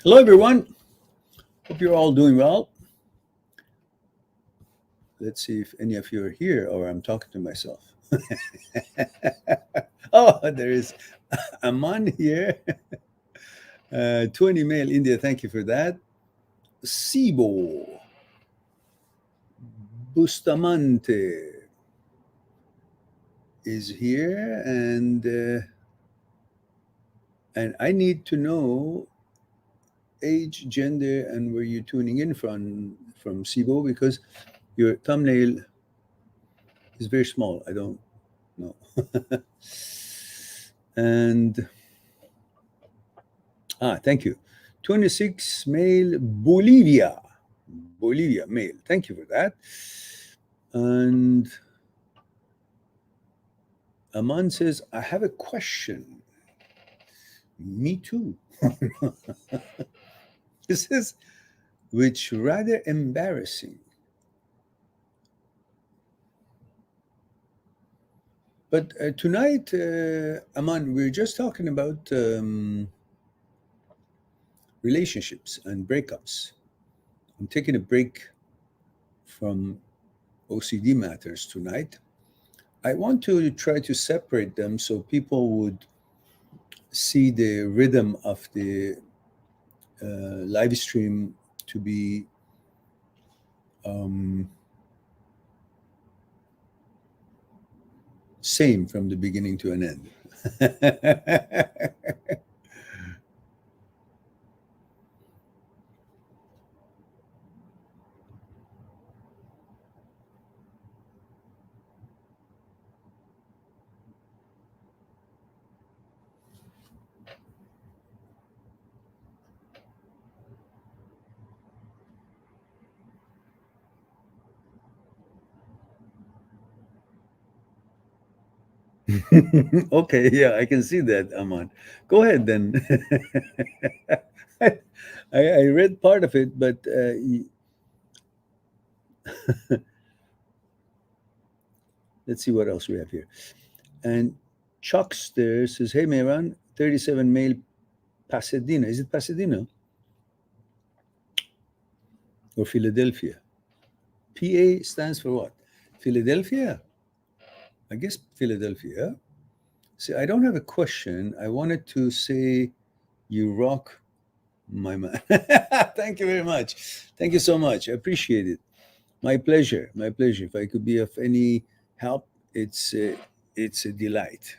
Hello, everyone. Hope you're all doing well. Let's see if any of you are here or I'm talking to myself. Oh, there is Aman here. 20 Mail India, thank you for that. Sibo Bustamante is here, and I need to know age, gender, and where you're tuning in from Sibo because your thumbnail is very small. I don't know. And thank you. 26 male Bolivia. Bolivia male. Thank you for that. And Aman says, I have a question. Me too. This is which rather embarrassing. But tonight, Aman, we're just talking about relationships and breakups. I'm taking a break from OCD matters tonight. I want to try to separate them so people would see the rhythm of the live stream to be um, same from the beginning to an end. Okay, yeah, I can see that, Aman. Go ahead then. I, I read part of it, but let's see what else we have here. And Chuckster says, hey, Mehran, 37 male Pasadena. Is it Pasadena or Philadelphia? PA stands for what? Philadelphia? I guess Philadelphia. See, I don't have a question. I wanted to say you rock, my man. Thank you very much. Thank you so much. I appreciate it. My pleasure. My pleasure. If I could be of any help, it's a delight.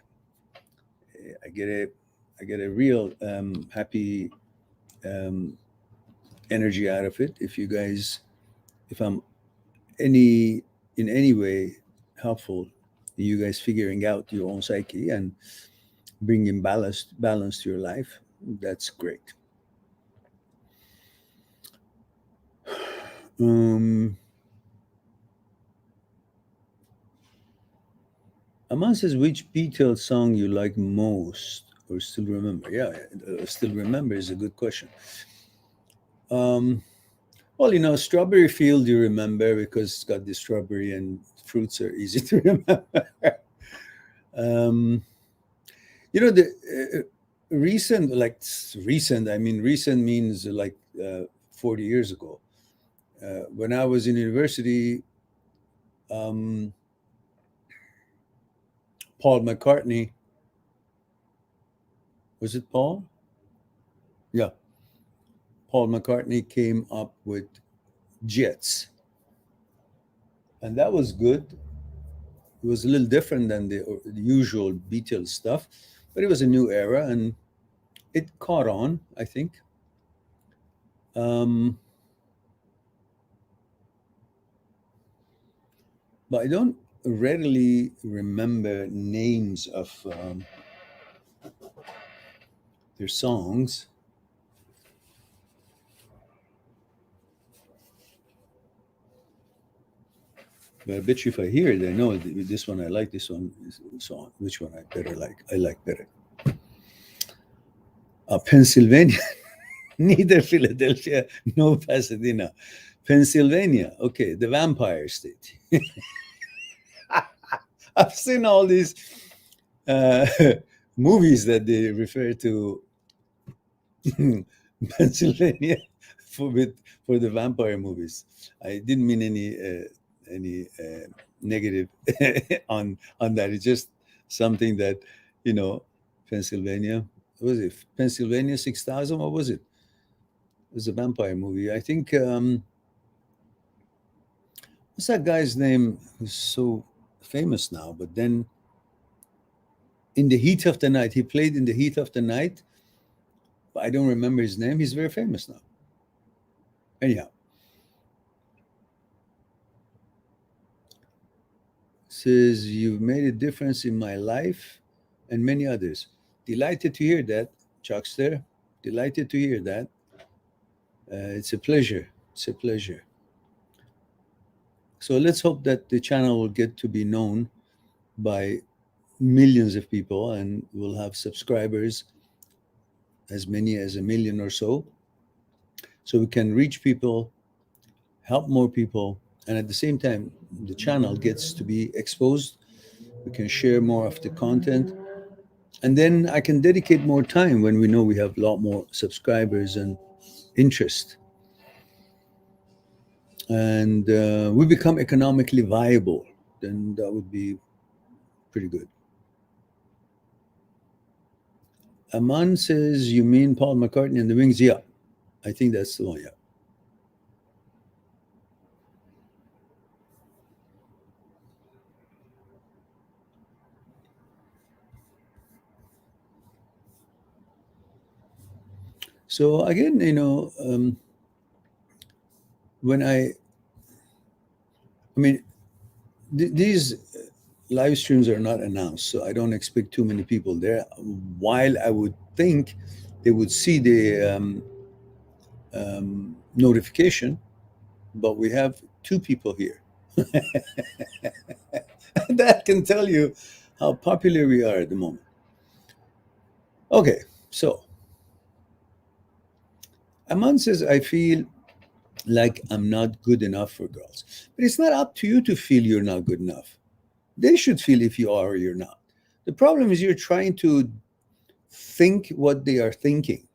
I get a I get a real happy um, energy out of it. If I'm any in any way helpful, you guys figuring out your own psyche and bringing balance to your life, that's great. Um, Aman says, which Beatles song you like most or still remember? Yeah, still remember is a good question. Um, well, Strawberry Field you remember because it's got the strawberry and fruits are easy to remember. um, the recent, recent, I mean, recent means like 40 years ago. When I was in university, um, Paul McCartney, was it Paul? Yeah, Paul McCartney came up with Jets, and that was good. It was a little different than the usual Beatles stuff, but it was a new era, and it caught on, I think. Um, but I don't readily remember names of their songs. But I bet you if I hear it, I know this one I like, this one, so on. Which one I better like? I like better. Pennsylvania, neither Philadelphia, no Pasadena. Pennsylvania, okay, the vampire state. I've seen all these uh, movies that they refer to Pennsylvania for the vampire movies. I didn't mean any negative on that. It's just something that, you know, Pennsylvania. What was it Pennsylvania 6000? What was it? It was a vampire movie. I think. What's that guy's name who's so famous now? But then in the heat of the night, he played in the heat of the night. But I don't remember his name. He's very famous now. Anyhow, says you've made a difference in my life and many others. Delighted to hear that, Chuckster. Delighted to hear that. It's a pleasure. It's a pleasure. So let's hope that the channel will get to be known by millions of people and we'll have subscribers as many as 1 million or so we can reach people, help more people, and at the same time the channel gets to be exposed. We can share more of the content, and then I can dedicate more time when we know we have a lot more subscribers and interest, and we become economically viable. Then that would be pretty good. Aman says, you mean Paul McCartney and the Wings? Yeah, I think that's the one. Yeah. So again, when I mean, these live streams are not announced, so I don't expect too many people there. While I would think they would see the notification, but we have 2 people here. That can tell you how popular we are at the moment. Okay, so Aman says, I feel like I'm not good enough for girls. But it's not up to you to feel you're not good enough. They should feel if you are or you're not. The problem is you're trying to think what they are thinking.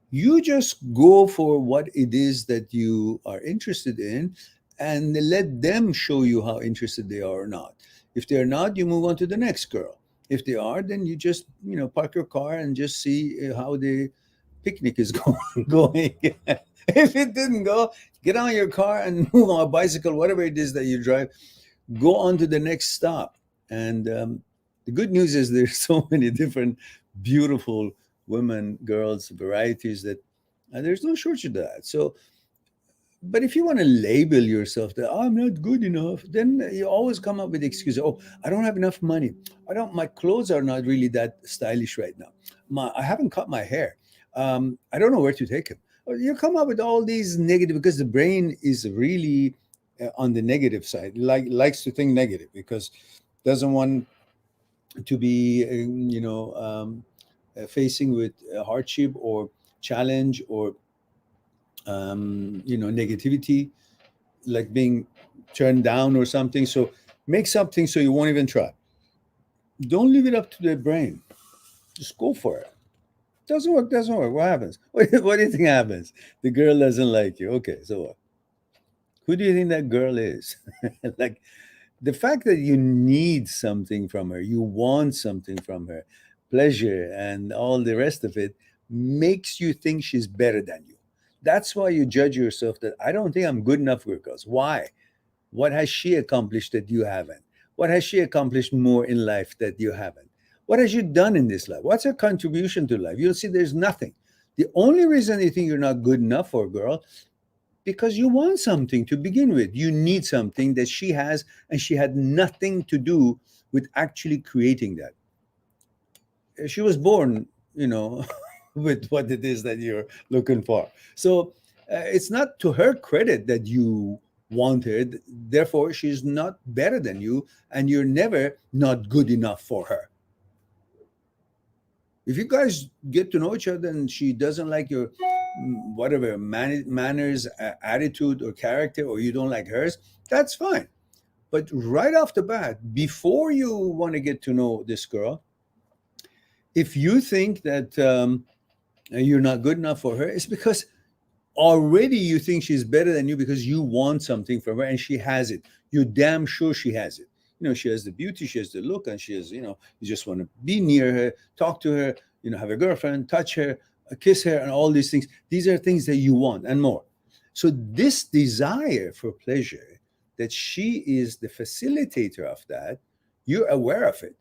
You just go for what it is that you are interested in and let them show you how interested they are or not. If they're not, you move on to the next girl. If they are, then you just, park your car and just see how the picnic is going. If it didn't go, get on your car and move on a bicycle, whatever it is that you drive, go on to the next stop. And the good news is there's so many different beautiful women, girls, varieties that there's no shortage of that. So, but if you want to label yourself that, oh, I'm not good enough, then you always come up with excuses. Oh, I don't have enough money. My clothes are not really that stylish right now. I haven't cut my hair. I don't know where to take them. You come up with all these negative, because the brain is really on the negative side, likes to think negative because doesn't want to be, facing with hardship or challenge or negativity, like being turned down or something. So make something so you won't even try. Don't leave it up to the brain. Just go for it. Doesn't work. What happens? What do you think happens? The girl doesn't like you. Okay, so what? Who do you think that girl is? Like, the fact that you need something from her, you want something from her, pleasure and all the rest of it, makes you think she's better than you. That's why you judge yourself that I don't think I'm good enough for girls. Why? What has she accomplished that you haven't? What has she accomplished more in life that you haven't? What has you done in this life? What's her contribution to life? You'll see there's nothing. The only reason you think you're not good enough for a girl, because you want something to begin with. You need something that she has, and she had nothing to do with actually creating that. She was born, with what it is that you're looking for. So it's not to her credit that you wanted. Therefore, she's not better than you, and you're never not good enough for her. If you guys get to know each other and she doesn't like your whatever manners, attitude, or character, or you don't like hers, that's fine. But right off the bat, before you want to get to know this girl, if you think that and you're not good enough for her, it's because already you think she's better than you because you want something from her and she has it. You're damn sure she has it. She has the beauty, she has the look, and she has, you just want to be near her, talk to her, have a girlfriend, touch her, kiss her, and all these things. These are things that you want and more. So, this desire for pleasure, that she is the facilitator of that, you're aware of it.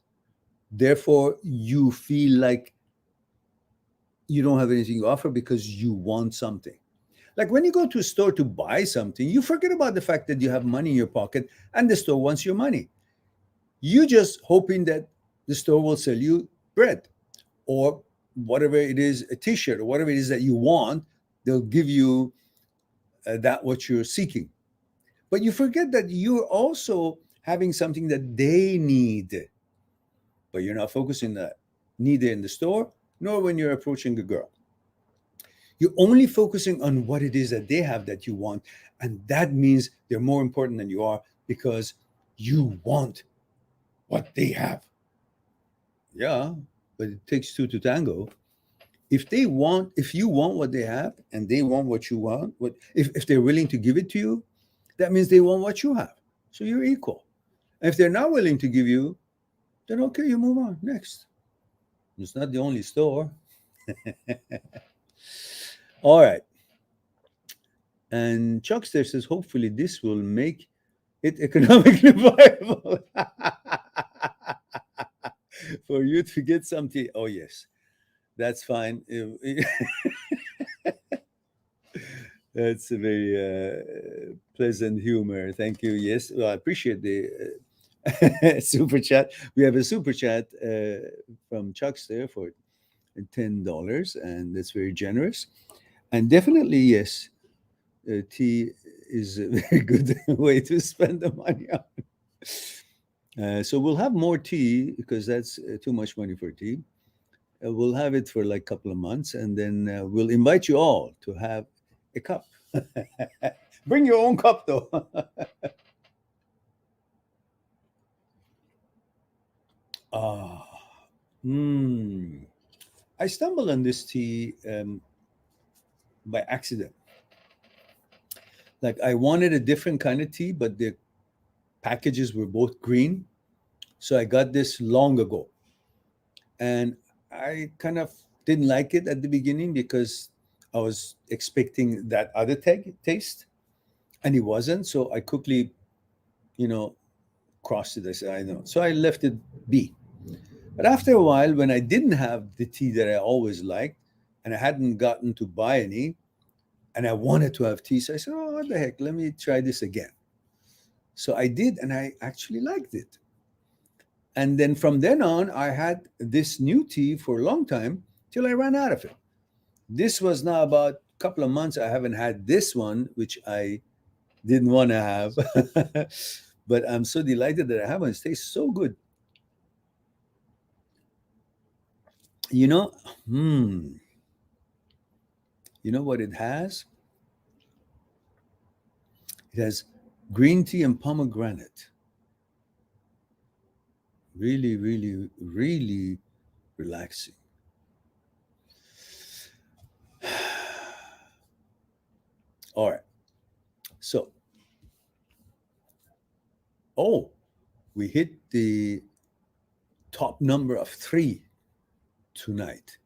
Therefore, you feel like you don't have anything to offer because you want something. Like when you go to a store to buy something, you forget about the fact that you have money in your pocket and the store wants your money. You just hoping that the store will sell you bread or whatever it is, a t-shirt or whatever it is that you want, they'll give you that what you're seeking. But you forget that you're also having something that they need, but you're not focusing that neither in the store nor when you're approaching a girl. You're only focusing on what it is that they have that you want. And that means they're more important than you are because you want what they have. Yeah, but it takes two to tango. If you want what they have and they want what you want, if they're willing to give it to you, that means they want what you have. So you're equal. And if they're not willing to give you, then okay, you move on. Next. It's not the only store. All right. And Chuckster says, hopefully this will make it economically viable for you to get something. Oh, yes, that's fine. That's a very pleasant humor. Thank you. Yes, well, I appreciate the super chat. We have a super chat from Chuckster for $10, and that's very generous. And definitely, yes, tea is a very good way to spend the money on. So we'll have more tea because that's too much money for tea. We'll have it for like a couple of months, and then we'll invite you all to have a cup. Bring your own cup, though. Ah, I stumbled on this tea by accident. Like I wanted a different kind of tea, but the packages were both green. So I got this long ago. And I kind of didn't like it at the beginning because I was expecting that other taste, and it wasn't. So I quickly, you know, crossed it. I said, I know. So I left it be. But after a while, when I didn't have the tea that I always liked, and I hadn't gotten to buy any, and I wanted to have tea, so I said, oh, what the heck? Let me try this again. So I did, and I actually liked it. And then from then on, I had this new tea for a long time till I ran out of it. This was now about a couple of months. I haven't had this one, which I didn't want to have. But I'm so delighted that I have one. It tastes so good. You know, hmm, you know what it has? It has green tea and pomegranate. Really, really, really relaxing. All right. So, oh, we hit the top number of 3 tonight.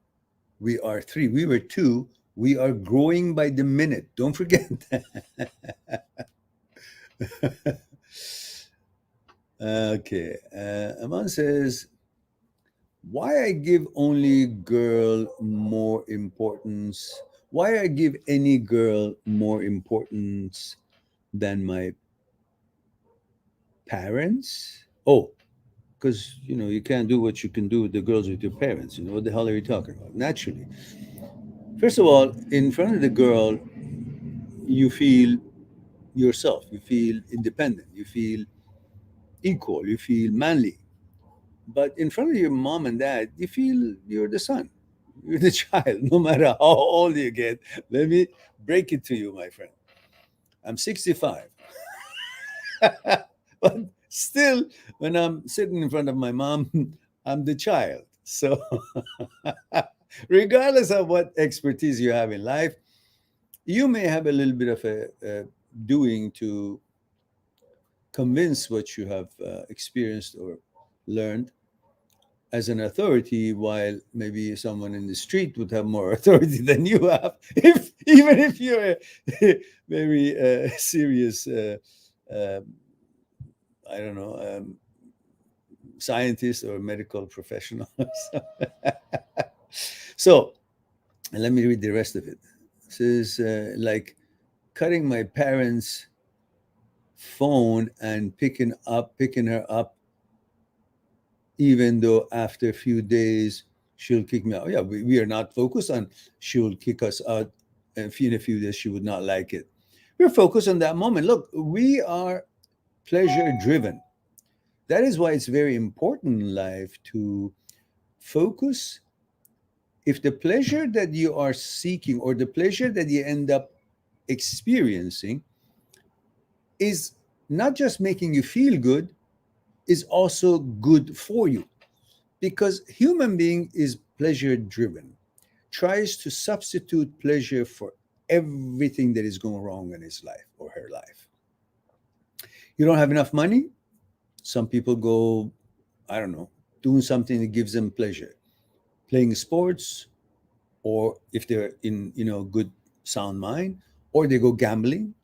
We are 3. We were 2. We are growing by the minute. Don't forget that. Okay. Aman says, why I give only girl more importance? Why I give any girl more importance than my parents? Oh, because you can't do what you can do with the girls with your parents. What the hell are you talking about? Naturally, first of all, in front of the girl, you feel yourself. You feel independent. You feel equal. You feel manly. But in front of your mom and dad, you feel you're the son. You're the child, no matter how old you get. Let me break it to you, my friend. I'm 65. But still, when I'm sitting in front of my mom, I'm the child. So regardless of what expertise you have in life, you may have a little bit of a doing to convince what you have experienced or learned as an authority, while maybe someone in the street would have more authority than you have, if even if you're a very serious, uh, I don't know, scientist or medical professional. So let me read the rest of it. It says, like cutting my parents' phone and picking her up, even though after a few days she'll kick me out. Yeah, we are not focused on she'll kick us out. In a few days she would not like it. We're focused on that moment. Look, we are pleasure driven. That is why it's very important in life to focus. If the pleasure that you are seeking or the pleasure that you end up experiencing is not just making you feel good, is also good for you, because human being is pleasure driven, tries to substitute pleasure for everything that is going wrong in his life or her life. You don't have enough money, some people go, I don't know, doing something that gives them pleasure, playing sports, or if they're in, good sound mind, or they go gambling,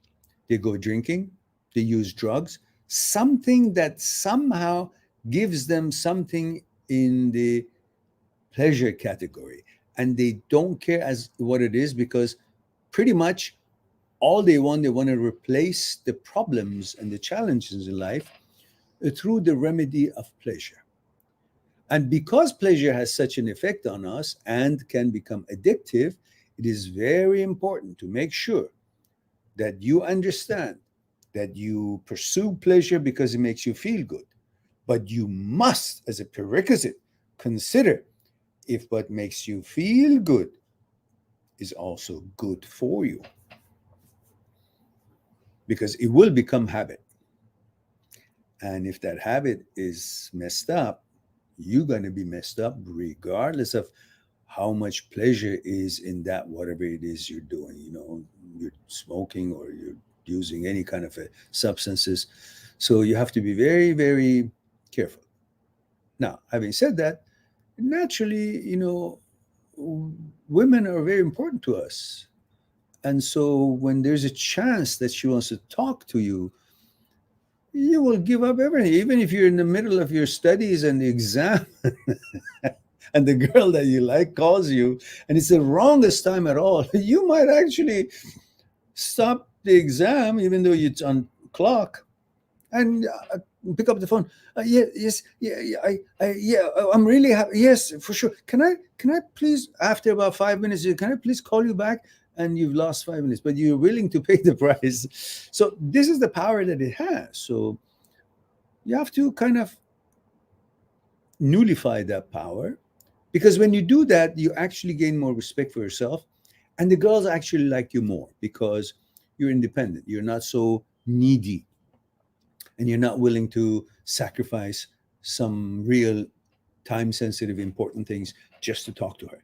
they go drinking, they use drugs, something that somehow gives them something in the pleasure category, and they don't care as what it is, because pretty much all they want to replace the problems and the challenges in life through the remedy of pleasure. And because pleasure has such an effect on us and can become addictive, it is very important to make sure that you understand that you pursue pleasure because it makes you feel good. But you must, as a prerequisite, consider if what makes you feel good is also good for you, because it will become habit. And if that habit is messed up, you're going to be messed up regardless of how much pleasure is in that, whatever it is you're doing. You're smoking or you're using any kind of substances. So you have to be very, very careful. Now, having said that, naturally, women are very important to us. And so when there's a chance that she wants to talk to you, you will give up everything, even if you're in the middle of your studies and the exam, and the girl that you like calls you, and it's the wrongest time at all. You might actually stop the exam, even though it's on clock, and pick up the phone. Yeah, yes, yeah, yeah, I'm really happy. Yes, for sure. Can I please, after about 5 minutes, can I please call you back? And you've lost 5 minutes, but you're willing to pay the price. So this is the power that it has. So you have to kind of nullify that power, because when you do that, you actually gain more respect for yourself, and the girls actually like you more because you're independent. You're not so needy, and you're not willing to sacrifice some real time sensitive important things just to talk to her.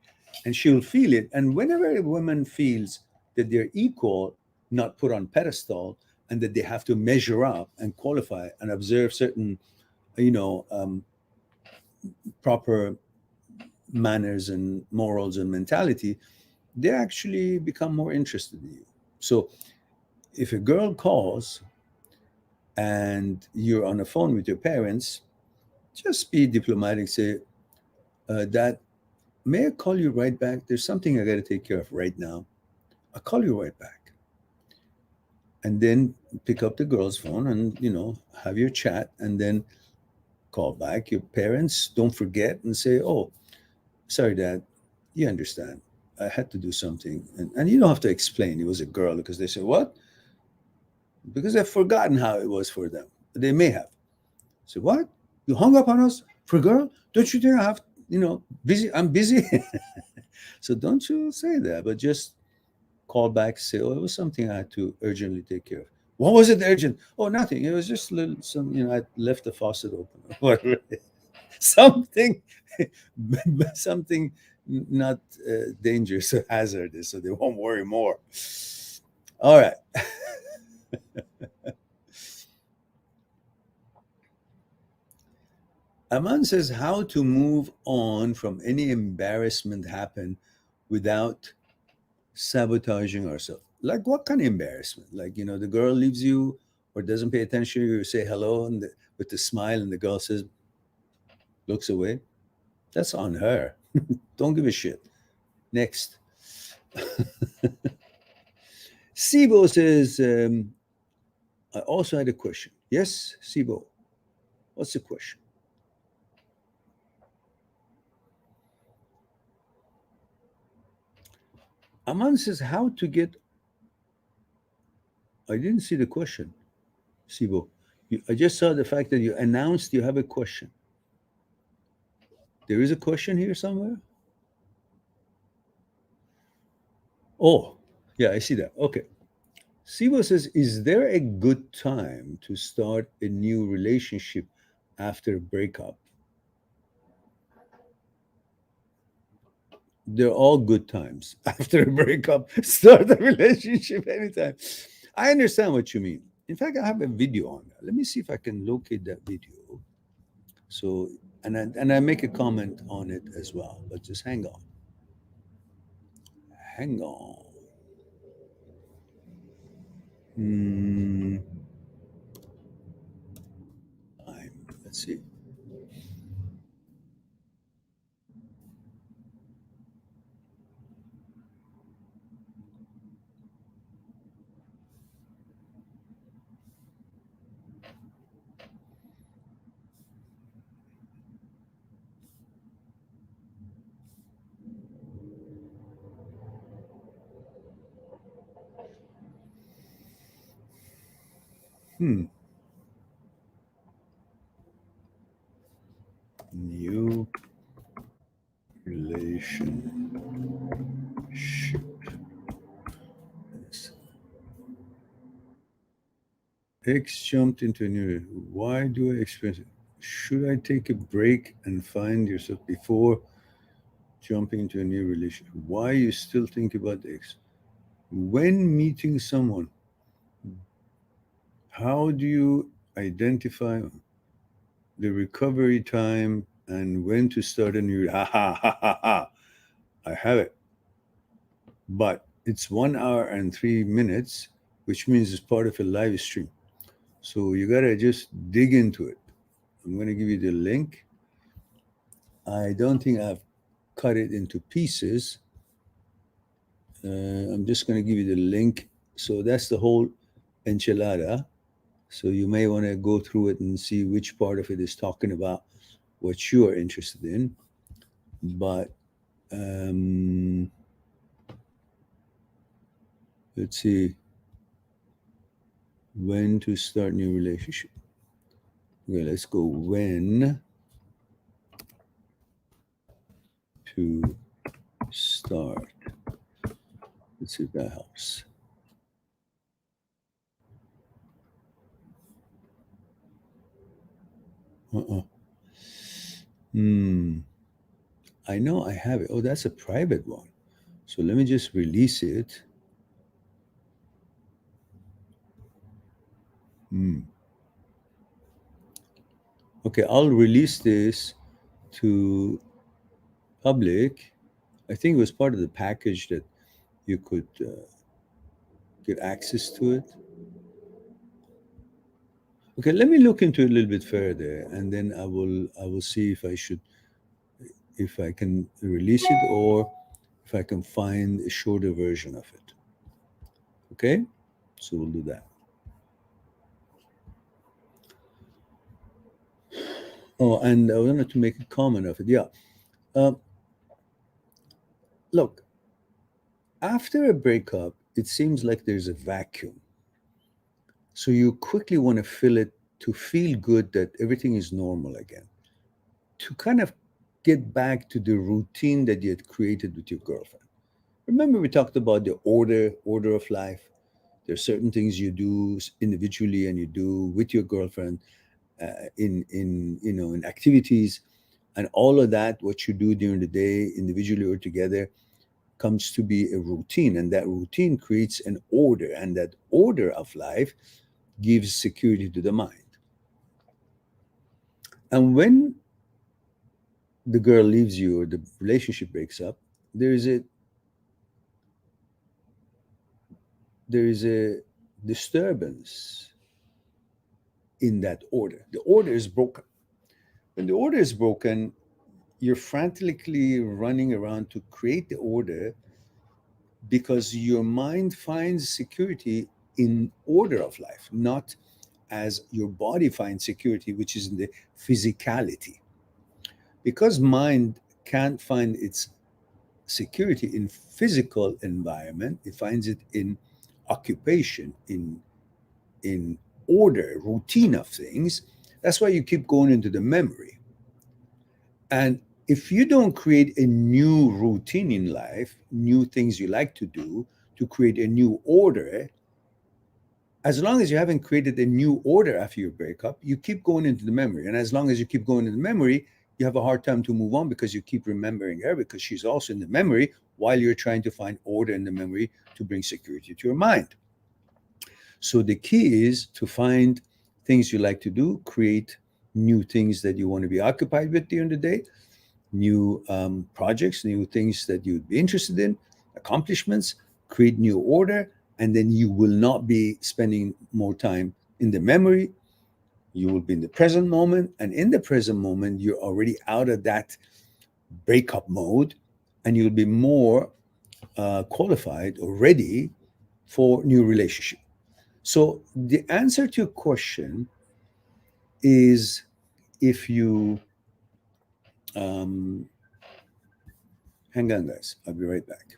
And she'll feel it. And whenever a woman feels that they're equal, not put on pedestal, and that they have to measure up and qualify and observe certain, proper manners and morals and mentality, they actually become more interested in you. So if a girl calls and you're on the phone with your parents, just be diplomatic. Say, Dad, may I call you right back? There's something I got to take care of right now. I'll call you right back. And then pick up the girl's phone and, have your chat, and then call back your parents. Don't forget, and say, oh, sorry, Dad, you understand. I had to do something. And you don't have to explain it was a girl, because they say, what? Because they've forgotten how it was for them. They may have. So what? You hung up on us for a girl? Don't you think I have, busy? I'm busy. So don't you say that, but just call back, say, oh, it was something I had to urgently take care of. What was it urgent? Oh, nothing. It was just a little, I left the faucet open. Something something not dangerous or hazardous, so they won't worry more. All right. Aman says how to move on from any embarrassment happen without sabotaging ourselves. Like what kind of embarrassment? Like, the girl leaves you or doesn't pay attention, you say hello and with a smile, and the girl says, looks away. That's on her. Don't give a shit. Next. Sibo says, I also had a question. Yes, Sibo. What's the question? Aman says, how to get. I didn't see the question, Sibo. I just saw the fact that you announced you have a question. There is a question here somewhere? Oh, yeah, I see that. Okay. Sibo says, is there a good time to start a new relationship after a breakup? They're all good times. After a breakup, start a relationship anytime. I understand what you mean. In fact, I have a video on that. Let me see if I can locate that video. So, and I make a comment on it as well. But just hang on. Hang on. Hmm. Let's see. Hmm. New relationship. X jumped into a new. Why do I experience it? Should I take a break and find yourself before jumping into a new relationship? Why you still think about the ex? When meeting someone, how do you identify the recovery time and when to start a new? Ha ha ha ha ha! I have it, but it's 1 hour and 3 minutes, which means it's part of a live stream. So you gotta just dig into it. I'm gonna give you the link. I don't think I've cut it into pieces. I'm just going to give you the link. So that's the whole enchilada. So you may want to go through it and see which part of it is talking about what you are interested in. But let's see. When to start new relationship. Okay, let's go when to start. Let's see if that helps. I know I have it. Oh, that's a private one. So let me just release it. Okay, I'll release this to public. I think it was part of the package that you could get access to it. Okay, let me look into it a little bit further, and then I will see if I can release it or if I can find a shorter version of it. Okay, so we'll do that. Oh, and I wanted to make a comment of it. Yeah, um, look, after a breakup, it seems like there's a vacuum. So you quickly want to fill it to feel good that everything is normal again, to kind of get back to the routine that you had created with your girlfriend. Remember we talked about the order of life. There's certain things you do individually and you do with your girlfriend in activities. And all of that, what you do during the day, individually or together, comes to be a routine. And that routine creates an order. And that order of life gives security to the mind. And when the girl leaves you or the relationship breaks up, there is a there is a disturbance in that order. The order is broken. When the order is broken, you're frantically running around to create the order because your mind finds security in order of life, not as your body finds security, which is in the physicality. Because mind can't find its security in physical environment, it finds it in occupation, in order, routine of things. That's why you keep going into the memory. And if you don't create a new routine in life, new things you like to do to create a new order, as long as you haven't created a new order after your breakup, you keep going into the memory. And as long as you keep going into the memory, you have a hard time to move on because you keep remembering her because she's also in the memory while you're trying to find order in the memory to bring security to your mind. So the key is to find things you like to do, create new things that you want to be occupied with during the day, new projects, new things that you'd be interested in, accomplishments, create new order, and then you will not be spending more time in the memory. You will be in the present moment, and in the present moment, you're already out of that breakup mode, and you'll be more qualified or ready for new relationship. So the answer to your question is if you um, hang on, guys. I'll be right back.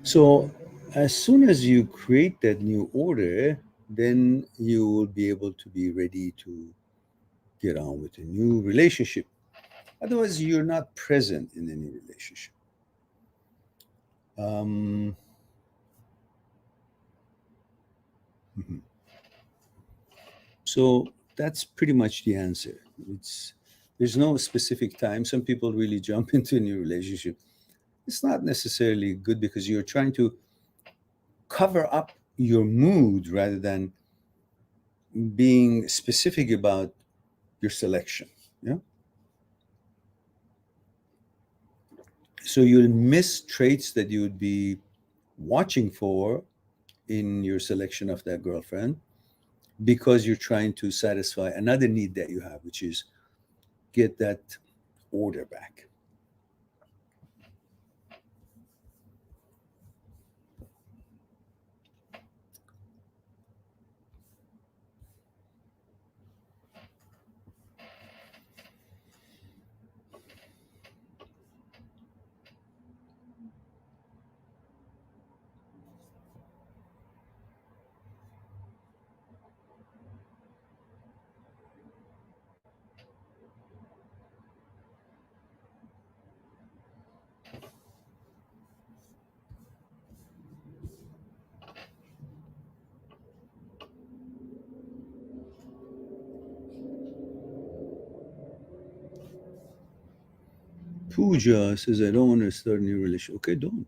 So as soon as you create that new order, then you will be able to be ready to get on with a new relationship. Otherwise, you're not present in any relationship. Um, mhm. So that's pretty much the answer. It's there's no specific time. Some people really jump into a new relationship. It's not necessarily good because you're trying to cover up your mood rather than being specific about your selection. Yeah. So you'll miss traits that you would be watching for in your selection of that girlfriend because you're trying to satisfy another need that you have, which is get that order back. Pooja says, I don't want to start a new relationship. Okay, don't.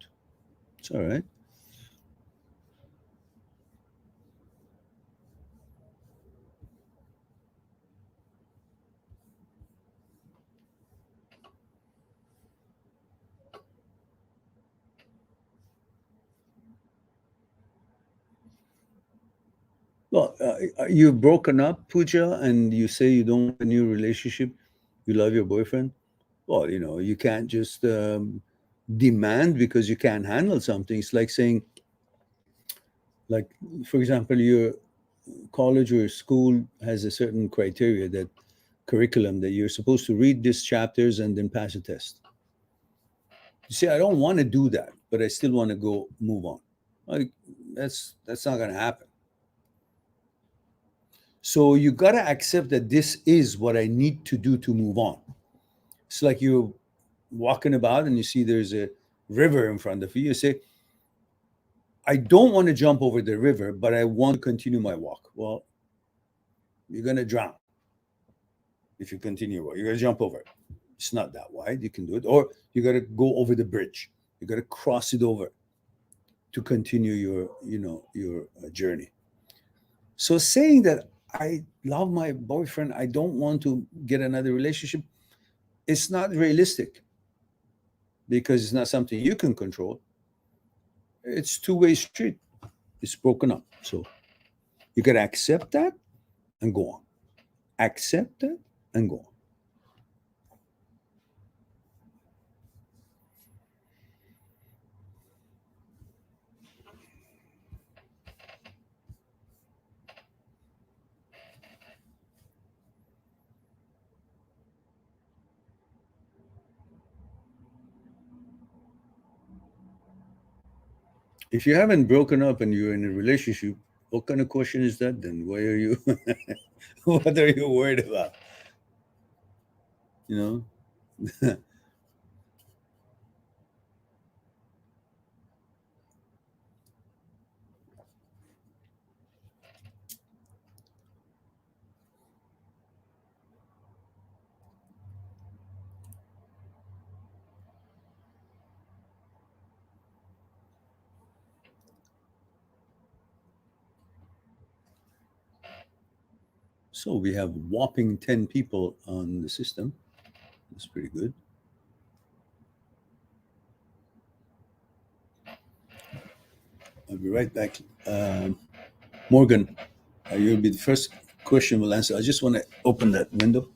It's all right. Well, you've broken up, Pooja, and you say you don't want a new relationship. You love your boyfriend. Well, you can't just demand because you can't handle something. It's like saying, like, for example, you're college or school has a certain criteria, that curriculum, that you're supposed to read these chapters and then pass a test. You see, I don't want to do that, but I still want to go move on. Like, that's not going to happen. So you got to accept that this is what I need to do to move on. It's like you're walking about and you see there's a river in front of you. You say, I don't want to jump over the river, but I want to continue my walk. Well, you're going to drown if you continue. You're going to jump over it. It's not that wide. You can do it. Or you got to go over the bridge. You got to cross it over to continue your journey. So saying that I love my boyfriend, I don't want to get another relationship, it's not realistic, because it's not something you can control. It's two-way street. It's broken up. So you got to accept that and go on. Accept that and go on. If you haven't broken up and you're in a relationship, what kind of question is that then? Why are you, what are you worried about? You know? So we have whopping 10 people on the system. That's pretty good. I'll be right back. Morgan, you'll be the first question we'll answer. I just want to open that window.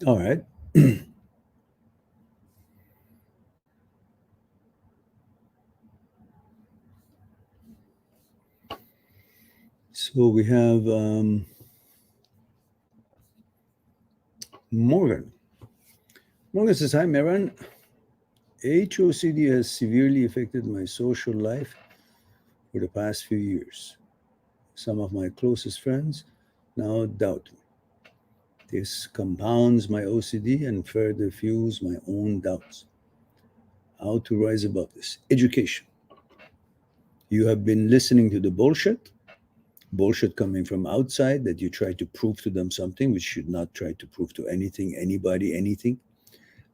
All right. So we have Morgan. Morgan says, "Hi, Meran. HOCD has severely affected my social life for the past few years. Some of my closest friends now doubt me. This compounds my OCD and further fuels my own doubts. How to rise above this? Education. You have been listening to the bullshit coming from outside that you try to prove to them something which should not try to prove to anything, anybody, anything.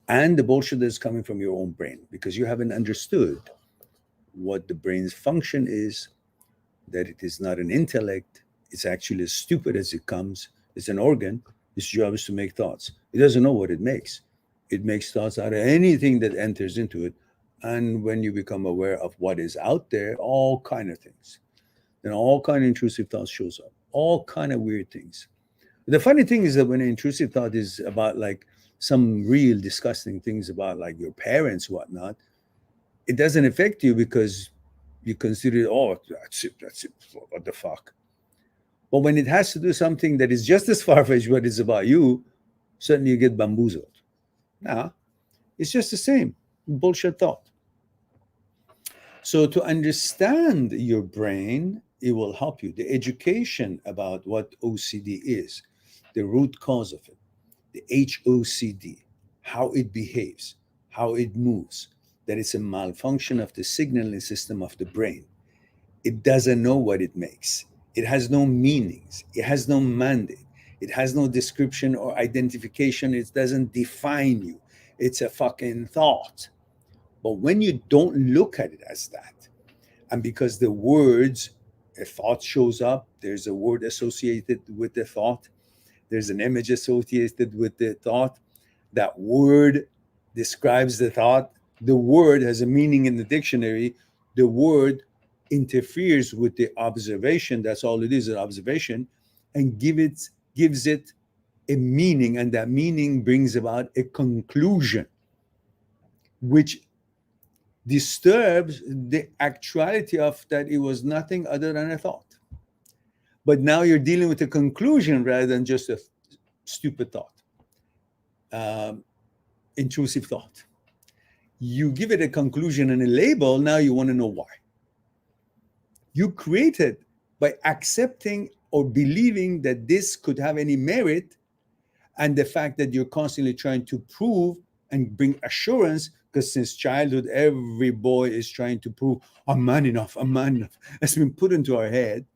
And the bullshit that's coming from your own brain because you haven't understood what the brain's function is, that it is not an intellect. It's actually as stupid as it comes. It's an organ. Its job is to make thoughts. It doesn't know what it makes. It makes thoughts out of anything that enters into it. And when you become aware of what is out there, all kind of things, then all kind of intrusive thoughts shows up. All kind of weird things. The funny thing is that when an intrusive thought is about like some real disgusting things about like your parents, whatnot, it doesn't affect you because you consider, oh, that's it, what the fuck. But when it has to do something that is just as far-fetched what is about you, suddenly you get bamboozled. Nah, it's just the same bullshit thought. So to understand your brain, it will help you. The education about what OCD is, the root cause of it, the HOCD, how it behaves, how it moves, that it's a malfunction of the signaling system of the brain. It doesn't know what it makes. It has no meanings. It has no mandate. It has no description or identification. It doesn't define you. It's a fucking thought. But when you don't look at it as that, and because the words, a thought shows up, there's a word associated with the thought, there's an image associated with the thought, that word describes the thought, the word has a meaning in the dictionary, the word interferes with the observation, that's all it is, an observation, and gives it a meaning, and that meaning brings about a conclusion which disturbs the actuality of that it was nothing other than a thought. But now you're dealing with a conclusion rather than just a stupid thought, um, intrusive thought. You give it a conclusion and a label, now you want to know why. You create it by accepting or believing that this could have any merit, and the fact that you're constantly trying to prove and bring assurance, because since childhood, every boy is trying to prove, I'm man enough, I'm man enough. It's been put into our head.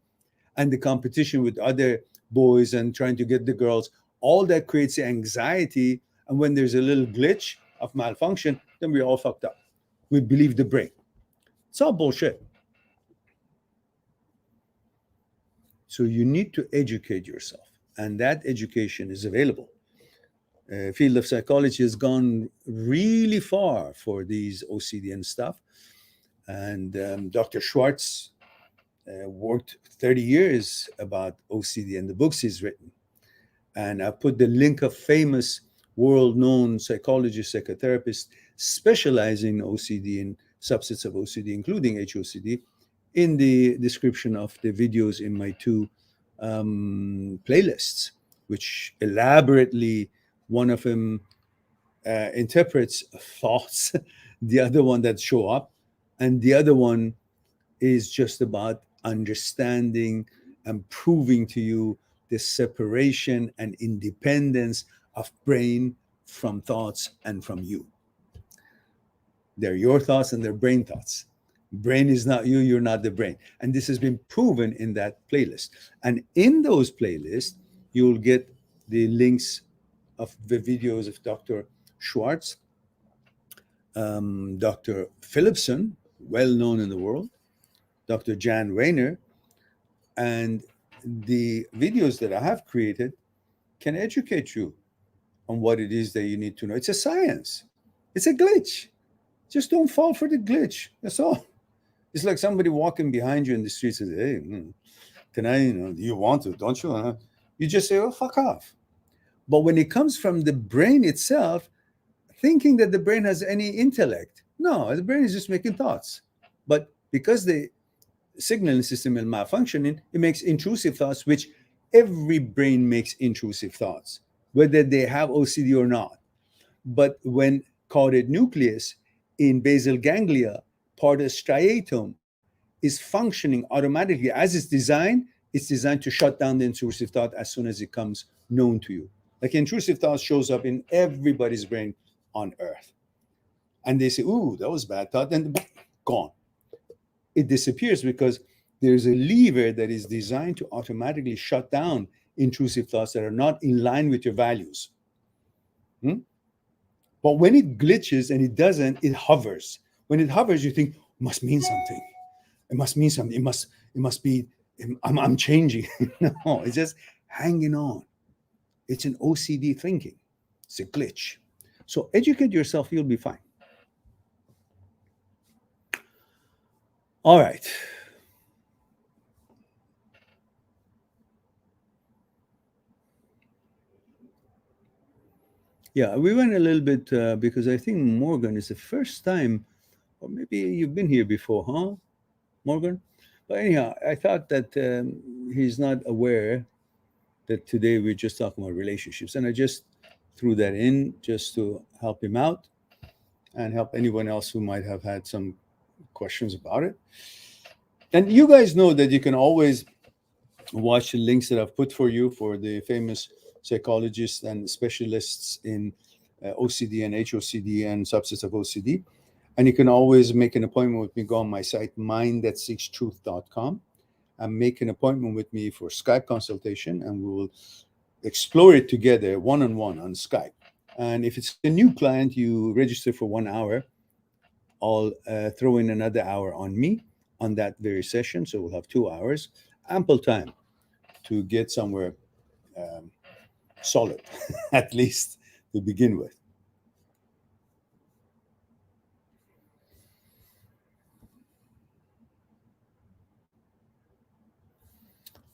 And the competition with other boys and trying to get the girls, all that creates anxiety. And when there's a little glitch of malfunction, then we're all fucked up. We believe the brain. It's all bullshit. So you need to educate yourself. And that education is available. Field of psychology has gone really far for these OCD and stuff. And Dr. Schwartz worked 30 years about OCD and the books he's written. And I put the link of famous world-known psychologists, psychotherapists specializing in OCD and subsets of OCD, including HOCD, in the description of the videos in my two playlists, which elaborately, one of them interprets thoughts, the other one that show up, and the other one is just about understanding and proving to you the separation and independence of brain from thoughts and from you. They're your thoughts and they're brain thoughts. Brain is not you, you're not the brain. And this has been proven in that playlist. And in those playlists, you'll get the links of the videos of Dr. Schwartz, Dr. Philipson, well known in the world, Dr. Jan Rayner, and the videos that I have created can educate you on what it is that you need to know. It's a science. It's a glitch. Just don't fall for the glitch. That's all. It's like somebody walking behind you in the street says, "Hey, can I? Do you want to? Don't you?" You just say, "Oh, fuck off." But when it comes from the brain itself, thinking that the brain has any intellect, no, the brain is just making thoughts. But because the signaling system is malfunctioning, it makes intrusive thoughts, which every brain makes intrusive thoughts, whether they have OCD or not. But when caudate nucleus in basal ganglia, part of striatum, is functioning automatically as it's designed to shut down the intrusive thought as soon as it comes known to you. Like intrusive thought shows up in everybody's brain on earth. And they say, ooh, that was a bad thought, and gone. It disappears because there's a lever that is designed to automatically shut down intrusive thoughts that are not in line with your values. But when it glitches and it doesn't, it hovers. When it hovers, you think, must mean something. It must mean something. It must be, I'm changing. No, it's just hanging on. It's an OCD thinking. It's a glitch. So educate yourself, you'll be fine. All right. Yeah, we went a little bit because I think Morgan is the first time, or maybe you've been here before, huh, Morgan? But anyhow, I thought that he's not aware that today we're just talking about relationships. And I just threw that in just to help him out and help anyone else who might have had some questions about it. And you guys know that you can always watch the links that I've put for you for the famous psychologists and specialists in OCD and HOCD and subsets of OCD. And you can always make an appointment with me. Go on my site, mindthatseekstruth.com, and make an appointment with me for Skype consultation, and we will explore it together one-on-one on Skype. And if it's a new client, you register for 1 hour. I'll throw in another hour on me on that very session. So we'll have 2 hours, ample time to get somewhere solid, at least to begin with.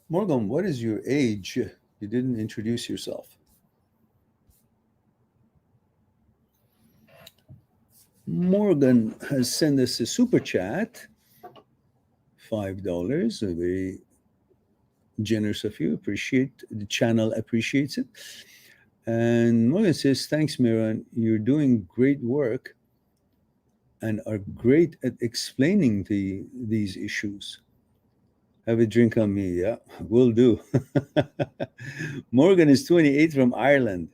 Morgan, what is your age? You didn't introduce yourself. Morgan has sent us a super chat, $5, a very generous of you. Appreciate the channel, appreciates it. And Morgan says, thanks, Miran. You're doing great work and are great at explaining these issues. Have a drink on me. Yeah, will do. Morgan is 28 from Ireland.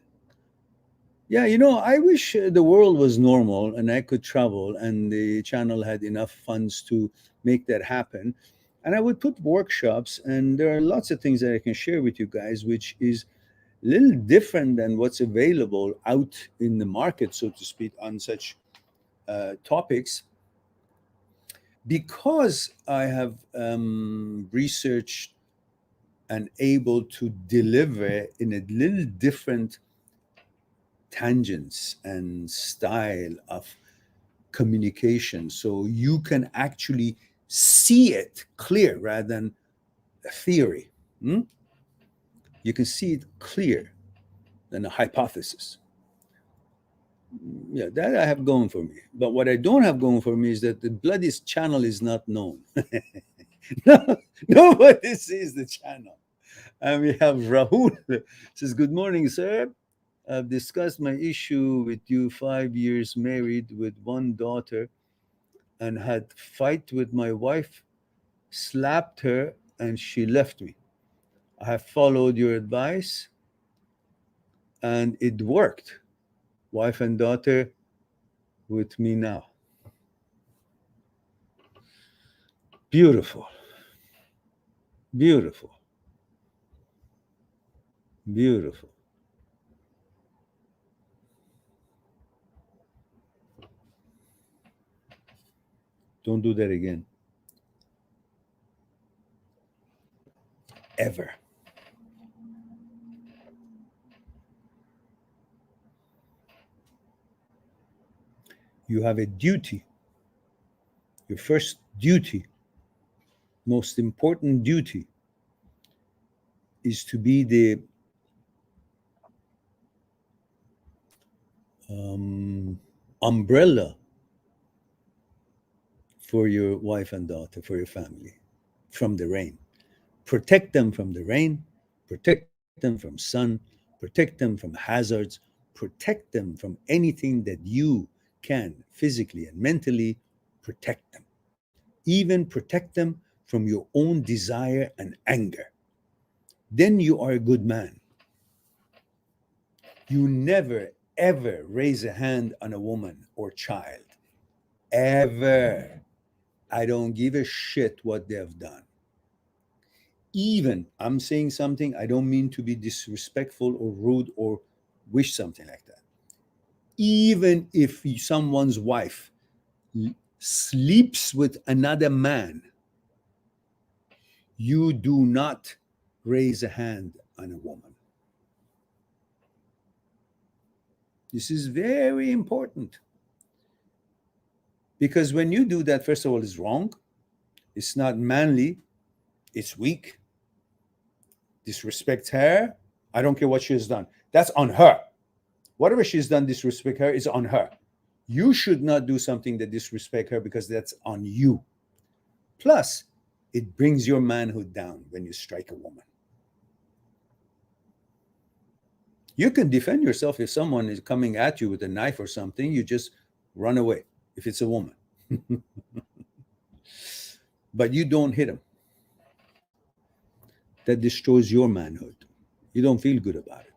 Yeah, I wish the world was normal and I could travel and the channel had enough funds to make that happen. And I would put workshops, and there are lots of things that I can share with you guys, which is a little different than what's available out in the market, so to speak, on such topics. Because I have researched and able to deliver in a little different tangents and style of communication, so you can actually see it clear rather than a theory. You can see it clear than a hypothesis. Yeah, that I have going for me. But what I don't have going for me is that the bloody channel is not known. No, nobody sees the channel. And we have Rahul says, good morning, sir. I've discussed my issue with you, 5 years married with one daughter, and had fight with my wife, slapped her, and she left me. I have followed your advice and it worked. Wife and daughter with me now. Beautiful. Beautiful. Beautiful. Don't do that again. Ever. You have a duty. Your first duty, most important duty, is to be the umbrella for your wife and daughter, for your family, from the rain. Protect them from the rain, protect them from sun, protect them from hazards, protect them from anything that you can physically and mentally protect them. Even protect them from your own desire and anger. Then you are a good man. You never, ever raise a hand on a woman or child. Ever. I don't give a shit what they have done. Even I'm saying something, I don't mean to be disrespectful or rude or wish something like that. Even if someone's wife sleeps with another man, you do not raise a hand on a woman. This is very important. Because when you do that, first of all, it's wrong. It's not manly. It's weak. Disrespect her. I don't care what she has done. That's on her. Whatever she's done, disrespect her, is on her. You should not do something that disrespect her because that's on you. Plus, it brings your manhood down when you strike a woman. You can defend yourself if someone is coming at you with a knife or something. You just run away if it's a woman. But you don't hit them. That destroys your manhood. You don't feel good about it.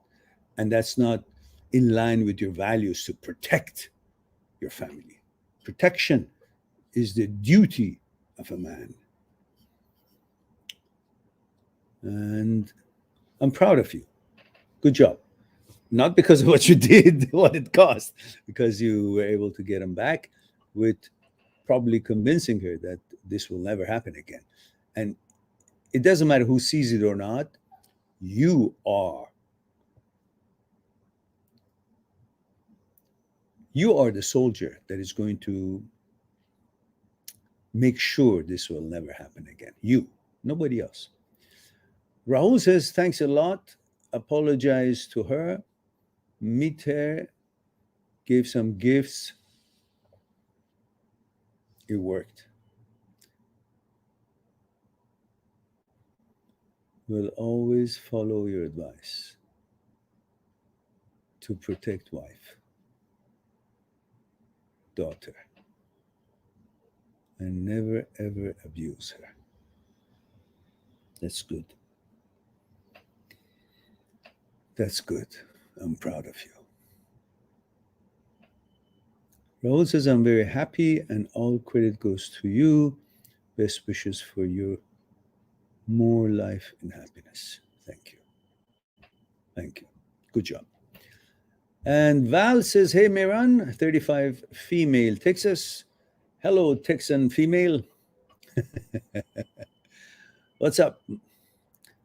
And that's not in line with your values to protect your family. Protection is the duty of a man. And I'm proud of you. Good job. Not because of what you did, what it cost, because you were able to get him back with probably convincing her that this will never happen again. And it doesn't matter who sees it or not, you are the soldier that is going to make sure this will never happen again. You, nobody else. Rahul says, thanks a lot. Apologize to her. Meet her. Gave some gifts. It worked. Will always follow your advice to protect wife, daughter, and never ever abuse her. That's good. That's good. I'm proud of you. Rahul says, I'm very happy and all credit goes to you. Best wishes for your more life and happiness. Thank you. Thank you. Good job. And Val says, hey, Miran, 35 female Texas. Hello, Texan female. What's up?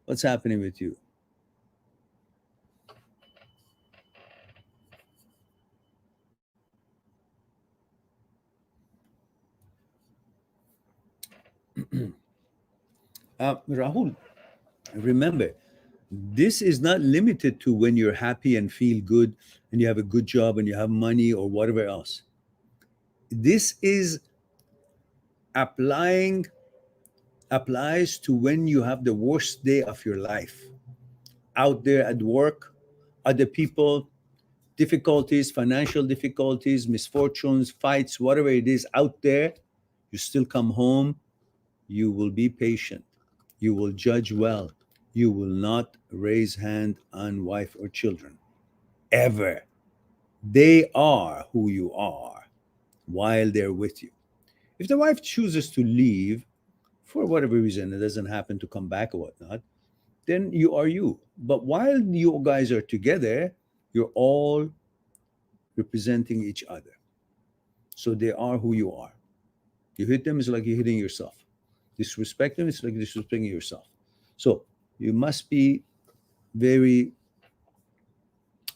What's happening with you? Rahul, remember, this is not limited to when you're happy and feel good and you have a good job and you have money or whatever else. This is applies to when you have the worst day of your life. Out there at work, other people, difficulties, financial difficulties, misfortunes, fights, whatever it is out there, you still come home, you will be patient. You will judge well. You will not raise hand on wife or children. Ever. They are who you are while they're with you. If the wife chooses to leave for whatever reason, it doesn't happen to come back or whatnot, then you are you. But while you guys are together, you're all representing each other. So they are who you are. You hit them, it's like you're hitting yourself. Disrespect them, it's like disrespecting yourself. So you must be very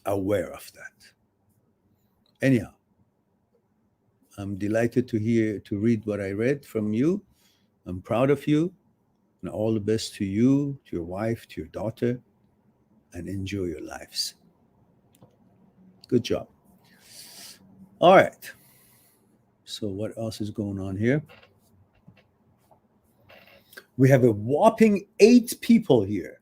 aware of that. Anyhow, I'm delighted to read what I read from you. I'm proud of you, and all the best to you, to your wife, to your daughter, and enjoy your lives. Good job. All right. So what else is going on here? We have a whopping 8 people here.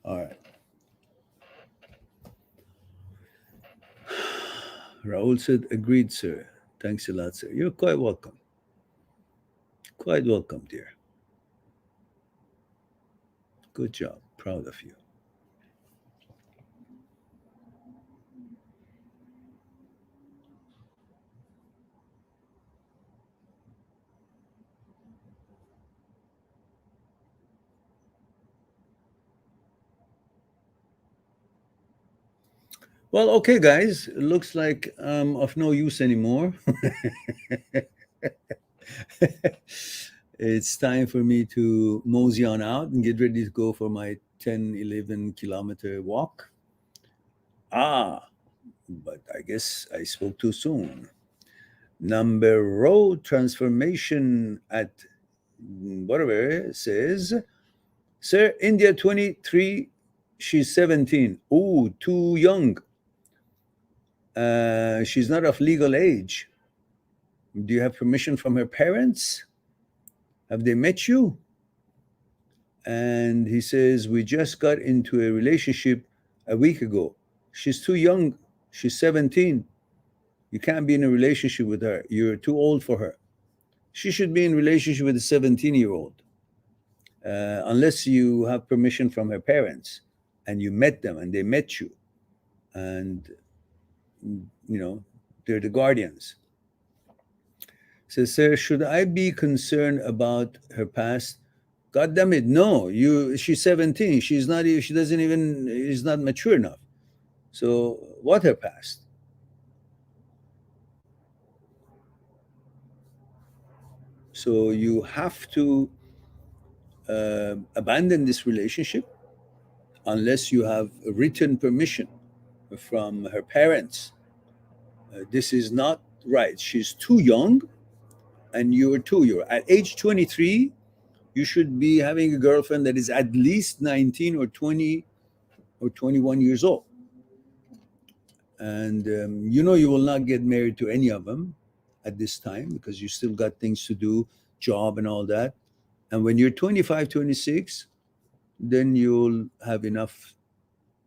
All right. Raul said, agreed, sir. Thanks a lot, sir. You're quite welcome. Quite welcome, dear. Good job. Proud of you. Well, okay, guys. It looks like I'm of no use anymore. It's time for me to mosey on out and get ready to go for my 10, 11 kilometer walk. Ah, but I guess I spoke too soon. Number road transformation at whatever says, sir, India 23, she's 17. Ooh, too young. She's not of legal age. Do you have permission from her parents? Have they met you? And he says, we just got into a relationship a week ago. She's too young. She's 17. You can't be in a relationship with her. You're too old for her. She should be in relationship with a 17-year-old, unless you have permission from her parents and you met them and they met you. And, they're the guardians. Says, sir, should I be concerned about her past? God damn it, no. She's 17. She's not. She doesn't even. Is not mature enough. So what her past? So you have to abandon this relationship unless you have written permission from her parents. This is not right. She's too young, and you're too. You're at age 23. You should be having a girlfriend that is at least 19 or 20 or 21 years old. And you will not get married to any of them at this time because you still got things to do, job and all that. And when you're 25, 26, then you'll have enough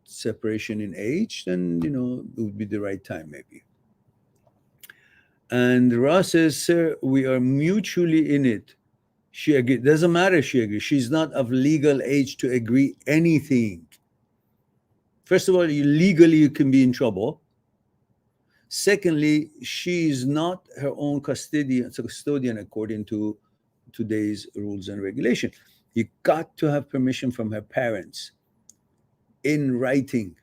separation in age, then it would be the right time maybe. And Ross says, sir, we are mutually in it. She agreed. Doesn't matter if she agrees. She's not of legal age to agree anything. First of all, you can be in trouble. Secondly, she is not her own custodian according to today's rules and regulation. You got to have permission from her parents in writing.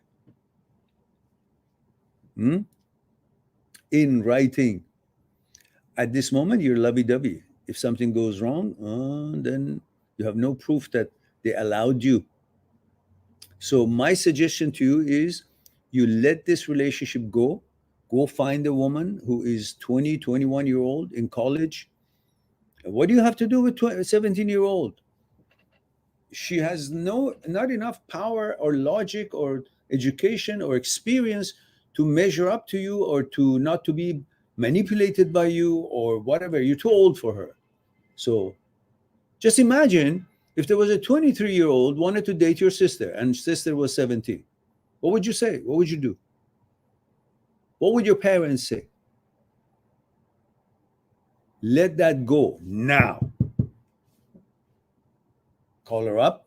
In writing. At this moment, you're lovey-dovey. If something goes wrong, then you have no proof that they allowed you. So my suggestion to you is you let this relationship go. Go find a woman who is 20, 21-year-old in college. What do you have to do with a 17-year-old? She has not enough power or logic or education or experience to measure up to you or to not to be manipulated by you or whatever. You're too old for her. So just imagine if there was a 23-year-old wanted to date your sister and sister was 17. What would you say? What would you do? What would your parents say? Let that go now. Call her up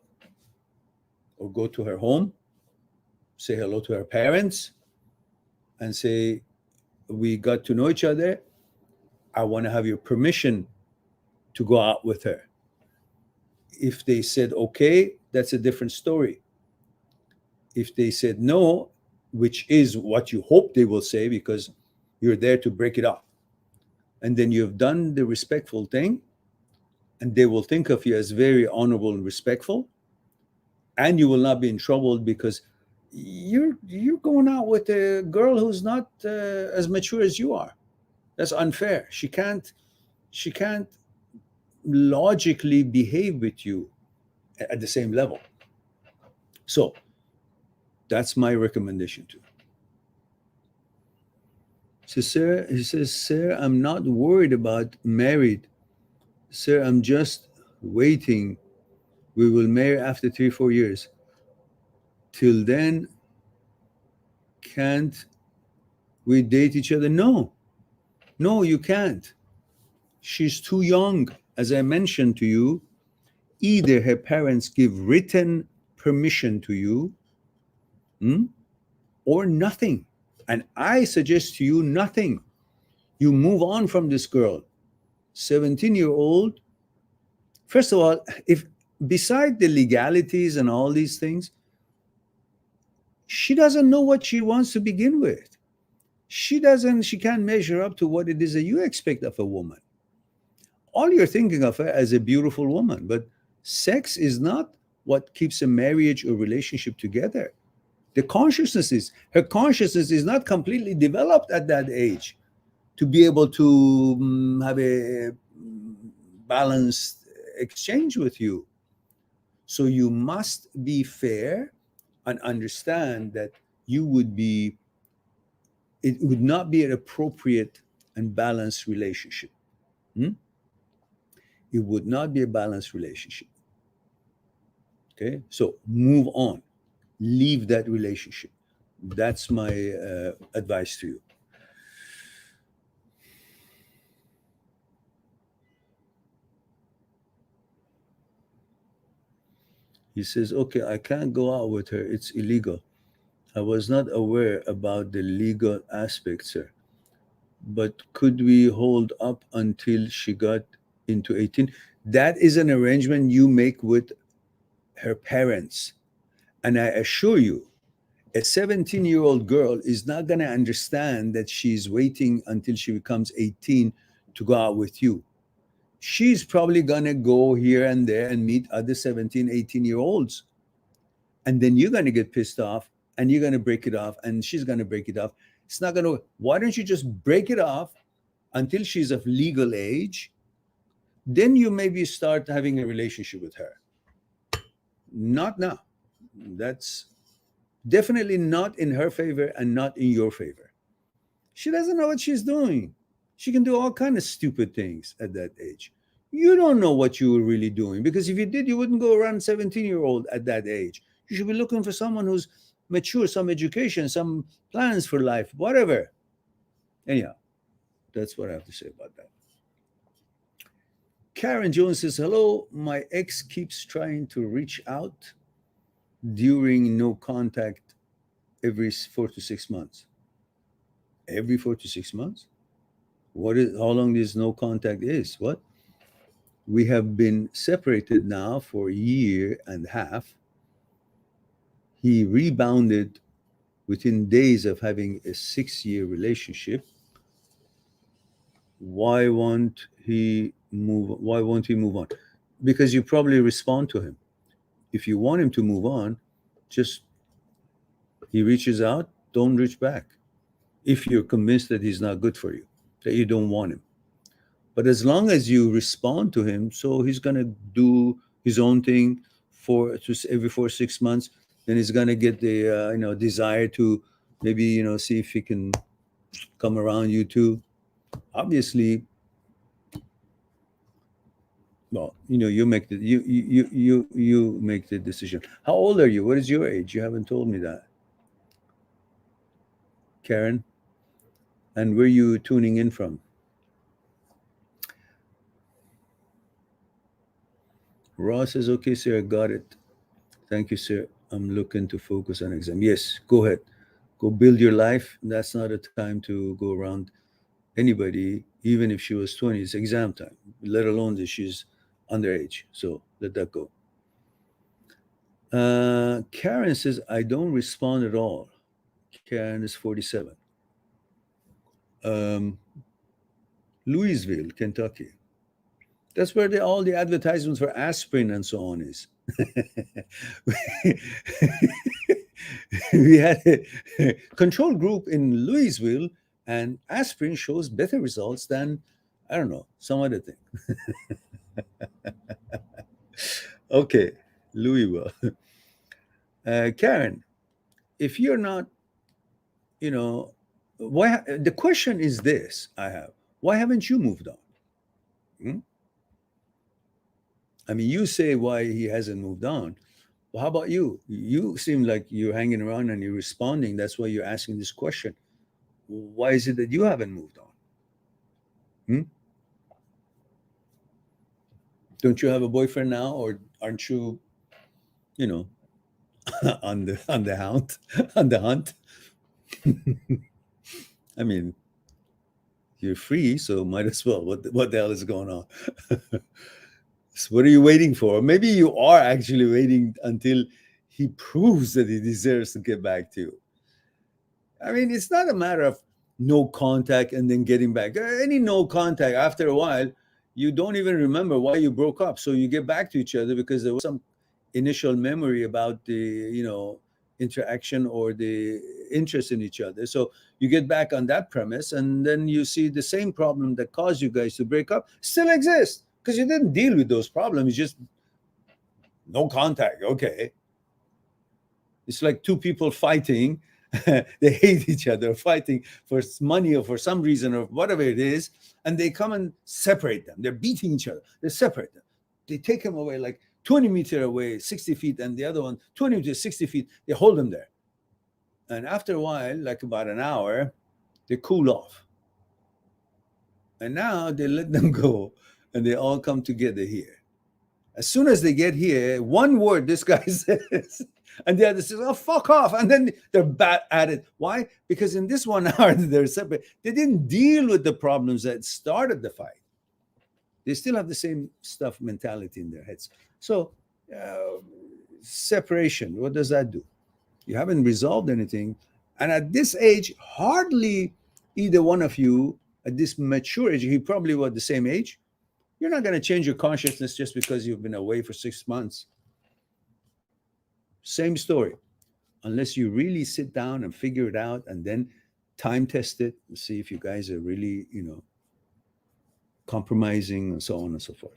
or go to her home, say hello to her parents, and say, we got to know each other. I want to have your permission to go out with her. If they said okay, that's a different story. If they said no, which is what you hope they will say because you're there to break it up, and then you've done the respectful thing, and they will think of you as very honorable and respectful, and you will not be in trouble because you're going out with a girl who's not as mature as you are. That's unfair. She can't logically behave with you at the same level. So that's my recommendation to you. So, sir, he says, sir, I'm not worried about married. Sir, I'm just waiting. We will marry after 3-4 years. Till then, can't we date each other? No, you can't. She's too young. As I mentioned to you, either her parents give written permission to you, or nothing. And I suggest to you nothing. You move on from this girl. 17-year-old. First of all, if beside the legalities and all these things, she doesn't know what she wants to begin with. She can't measure up to what it is that you expect of a woman. All you're thinking of her as a beautiful woman, but sex is not what keeps a marriage or relationship together. Her consciousness is not completely developed at that age to be able to have a balanced exchange with you. So you must be fair and understand that it would not be an appropriate and balanced relationship. It would not be a balanced relationship. Okay, so move on. Leave that relationship. That's my advice to you. He says, okay, I can't go out with her. It's illegal. I was not aware about the legal aspect, sir. But could we hold up until she got into 18? That is an arrangement you make with her parents. And I assure you, a 17-year-old girl is not going to understand that she's waiting until she becomes 18 to go out with you. She's probably going to go here and there and meet other 17, 18-year-olds. And then you're going to get pissed off and you're going to break it off and she's going to break it off. It's not going to, why don't you just break it off until she's of legal age? Then you maybe start having a relationship with her. Not now. That's definitely not in her favor and not in your favor. She doesn't know what she's doing. She can do all kinds of stupid things at that age. You don't know what you were really doing, because if you did, you wouldn't go around 17-year-old at that age. You should be looking for someone who's mature, some education, some plans for life, whatever. Anyhow, that's what I have to say about that. Karen Jones says, hello, my ex keeps trying to reach out during no contact every 4 to 6 months. Every 4 to 6 months? How long this no contact is? What? We have been separated now for a year and a half. He rebounded within days of having a 6-year relationship. Why won't he move on? Because you probably respond to him. If you want him to move on, just he reaches out, don't reach back. If you're convinced that he's not good for you, that you don't want him. But as long as you respond to him, so he's going to do his own thing every 4 6 months, then he's going to get the desire to maybe see if he can come around you too. Obviously, well, you make the you make the decision. How old are you? What is your age? You haven't told me that, Karen. And where are you tuning in from? Ross says, okay, sir, I got it. Thank you, sir. I'm looking to focus on exam. Yes, go ahead. Go build your life. That's not a time to go around anybody, even if she was 20. It's exam time, let alone that she's underage. So let that go. Karen says, I don't respond at all. Karen is 47. Louisville, Kentucky. That's where all the advertisements for aspirin and so on is. We had a control group in Louisville, and aspirin shows better results than, I don't know, some other thing. Okay, Louisville. Karen, if you're not, you know, why? The question is this: I have. Why haven't you moved on? Hmm? I mean, you say why he hasn't moved on. Well, how about you? You seem like you're hanging around and you're responding. That's why you're asking this question. Why is it that you haven't moved on? Hmm? Don't you have a boyfriend now, or aren't you, you know, on the hunt, on the hunt? I mean, you're free, so might as well. What the hell is going on? So what are you waiting for? Maybe you are actually waiting until he proves that he deserves to get back to you. I mean, it's not a matter of no contact and then getting back. Any no contact, after a while, you don't even remember why you broke up. So you get back to each other because there was some initial memory about the, interaction or the interest in each other. So you get back on that premise, and then you see the same problem that caused you guys to break up still exists because you didn't deal with those problems. Just no contact. Okay. It's like two people fighting. They hate each other, fighting for money or for some reason or whatever it is, and they come and separate them. They're beating each other. They separate them. They take them away like 20 meters away, 60 feet, and the other one 20 to 60 feet. They hold them there. And after a while, like about an hour, they cool off. And now they let them go, and they all come together here. As soon as they get here, one word this guy says, and the other says, "Oh, fuck off!" And then they're back at it. Why? Because in this 1 hour that they're separate, they didn't deal with the problems that started the fight. They still have the same stuff mentality in their heads. So, separation. What does that do? You haven't resolved anything, and at this age, hardly either one of you at this mature age. He probably was the same age. You're not going to change your consciousness just because you've been away for 6 months. Same story. Unless you really sit down and figure it out and then time test it and see if you guys are really, compromising and so on and so forth.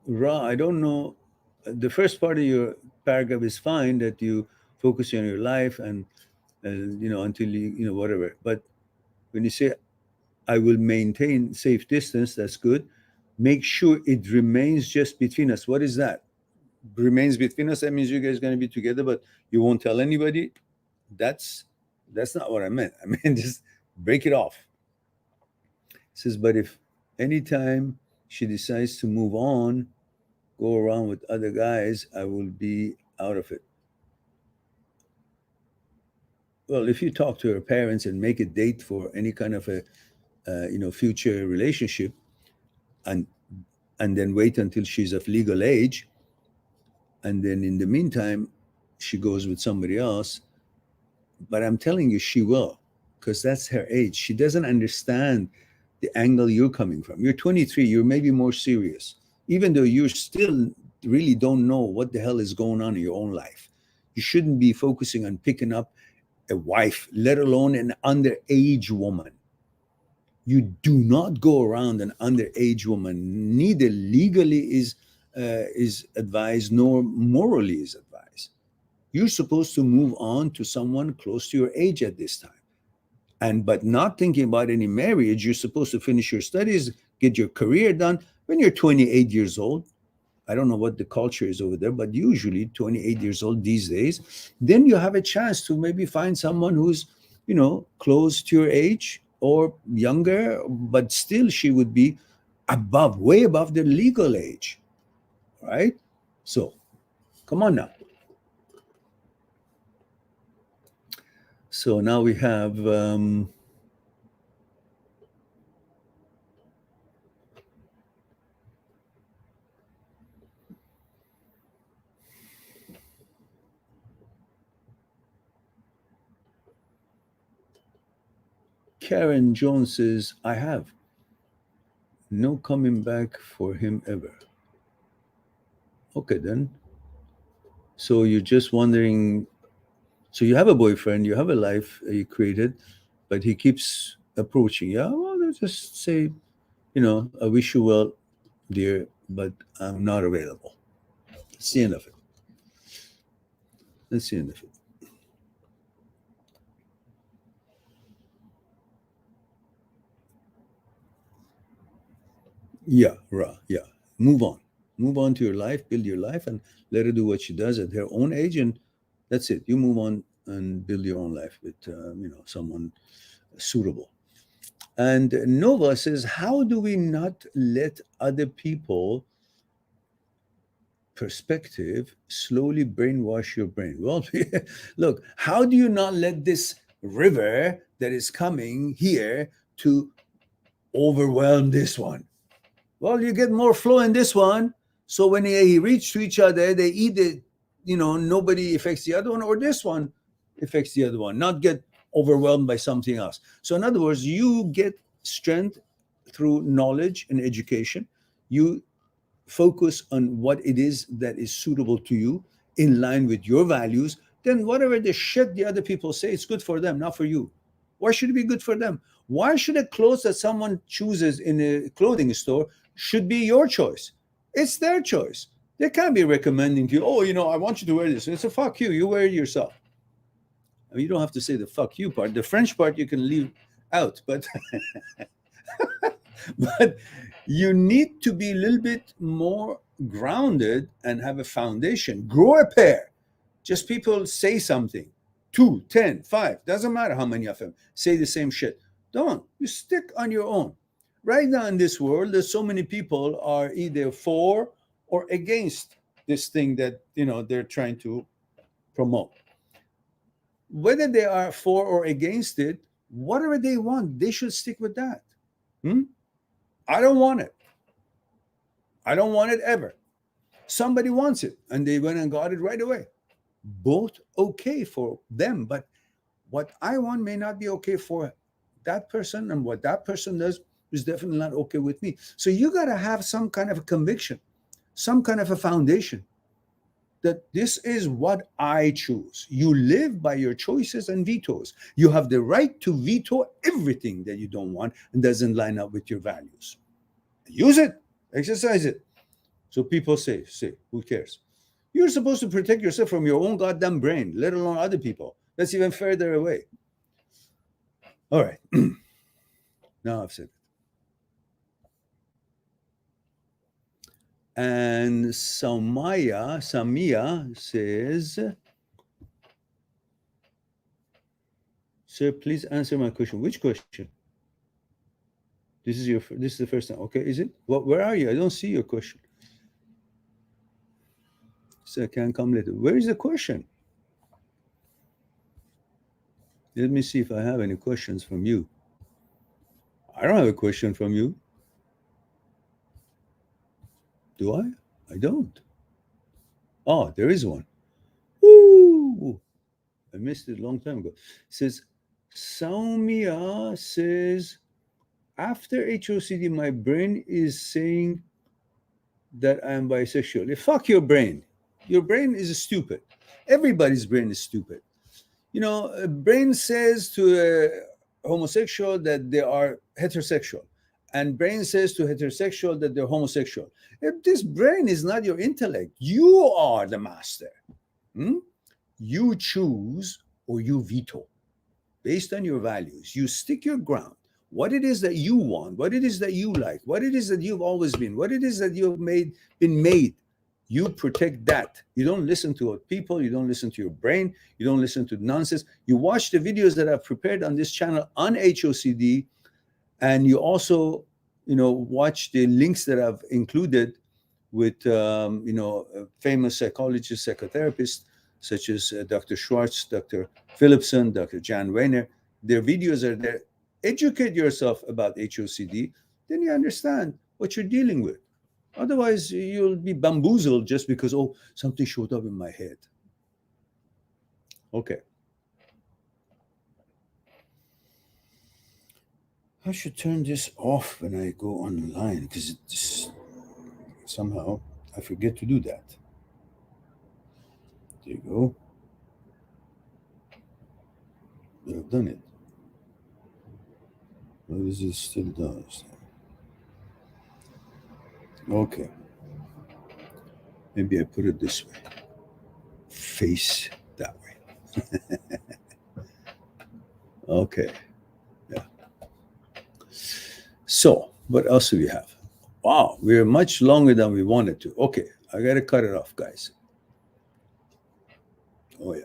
Ra, I don't know. The first part of your paragraph is fine that you focus on your life and until you whatever. But when you say I will maintain safe distance, that's good. Make sure it remains just between us. What is that? Remains between us. That means you guys are going to be together, but you won't tell anybody. That's not what I meant. I mean, just break it off. It says, but if anytime she decides to move on, go around with other guys, I will be out of it. Well, if you talk to her parents and make a date for any kind of a future relationship, and then wait until she's of legal age, and then in the meantime she goes with somebody else. But I'm telling you, she will, because that's her age. She doesn't understand the angle you're coming from. You're 23. You're maybe more serious, even though you still really don't know what the hell is going on in your own life. You shouldn't be focusing on picking up a wife, let alone an underage woman. You do not go around an underage woman. Neither legally is advised, nor morally is advised. You're supposed to move on to someone close to your age at this time. But not thinking about any marriage. You're supposed to finish your studies, get your career done when you're 28 years old. I don't know what the culture is over there, but usually 28 years old these days. Then you have a chance to maybe find someone who's, close to your age or younger, but still she would be way above the legal age, right? So, come on now. So now we have Karen Jones says, I have no coming back for him ever. Okay, then. So you're just wondering. So you have a boyfriend, you have a life you created, but he keeps approaching. Yeah, well, let's just say, I wish you well, dear, but I'm not available. That's the end of it. That's the end of it. Yeah, yeah. Move on. Move on to your life, build your life, and let her do what she does at her own age, and that's it. You move on and build your own life with, someone suitable. And Nova says, how do we not let other people perspective slowly brainwash your brain? Well, look, how do you not let this river that is coming here to overwhelm this one? Well, you get more flow in this one. So when they reach to each other, they either, nobody affects the other one, or this one affects the other one, not get overwhelmed by something else. So in other words, you get strength through knowledge and education. You focus on what it is that is suitable to you, in line with your values. Then whatever the shit the other people say, it's good for them, not for you. Why should it be good for them? Why should a clothes that someone chooses in a clothing store should be your choice? It's their choice. They can't be recommending to you, oh, I want you to wear this. It's a fuck you. You wear it yourself. I mean, you don't have to say the fuck you part. The French part you can leave out, but but you need to be a little bit more grounded and have a foundation. Grow a pair. Just people say something. 2, 10, 5, doesn't matter how many of them say the same shit. Don't. You stick on your own. Right now in this world, there's so many people are either for or against this thing that they're trying to promote. Whether they are for or against it, whatever they want, they should stick with that. I don't want it. I don't want it ever. Somebody wants it, and they went and got it right away. Both okay for them, but what I want may not be okay for that person, and what that person does is definitely not okay with me. So you got to have some kind of a conviction, some kind of a foundation that this is what I choose. You live by your choices and vetoes. You have the right to veto everything that you don't want and doesn't line up with your values. Use it, exercise it. So people say, who cares? You're supposed to protect yourself from your own goddamn brain, let alone other people. That's even further away. All right. Now I've said it. And Samia says, sir, please answer my question. Which question? This is the first time. Okay, is it? Where are you? I don't see your question. So I can come later. Where is the question? Let me see if I have any questions from you. I don't have a question from you. Do I? I don't. Oh, there is one. Woo! I missed it a long time ago. It says, Saumia says, after HOCD, my brain is saying that I am bisexual. Fuck your brain. Your brain is stupid. Everybody's brain is stupid. A brain says to a homosexual that they are heterosexual, and brain says to heterosexual that they're homosexual. If this brain is not your intellect, you are the master. You choose or you veto based on your values. You stick your ground. What it is that you want, what it is that you like, what it is that you've always been, what it is that you've been made. You protect that. You don't listen to people. You don't listen to your brain. You don't listen to nonsense. You watch the videos that I've prepared on this channel on HOCD, and you also, watch the links that I've included with famous psychologists, psychotherapists such as Dr. Schwartz, Dr. Philipson, Dr. Jan Weiner. Their videos are there. Educate yourself about HOCD, then you understand what you're dealing with. Otherwise, you'll be bamboozled just because, oh, something showed up in my head. Okay. I should turn this off when I go online because somehow I forget to do that. There you go. I've done it. What is it still does? Okay. Maybe I put it this way. Face that way. Okay. Yeah. So, what else do we have? Wow, we're much longer than we wanted to. Okay, I got to cut it off, guys. Oh, yeah.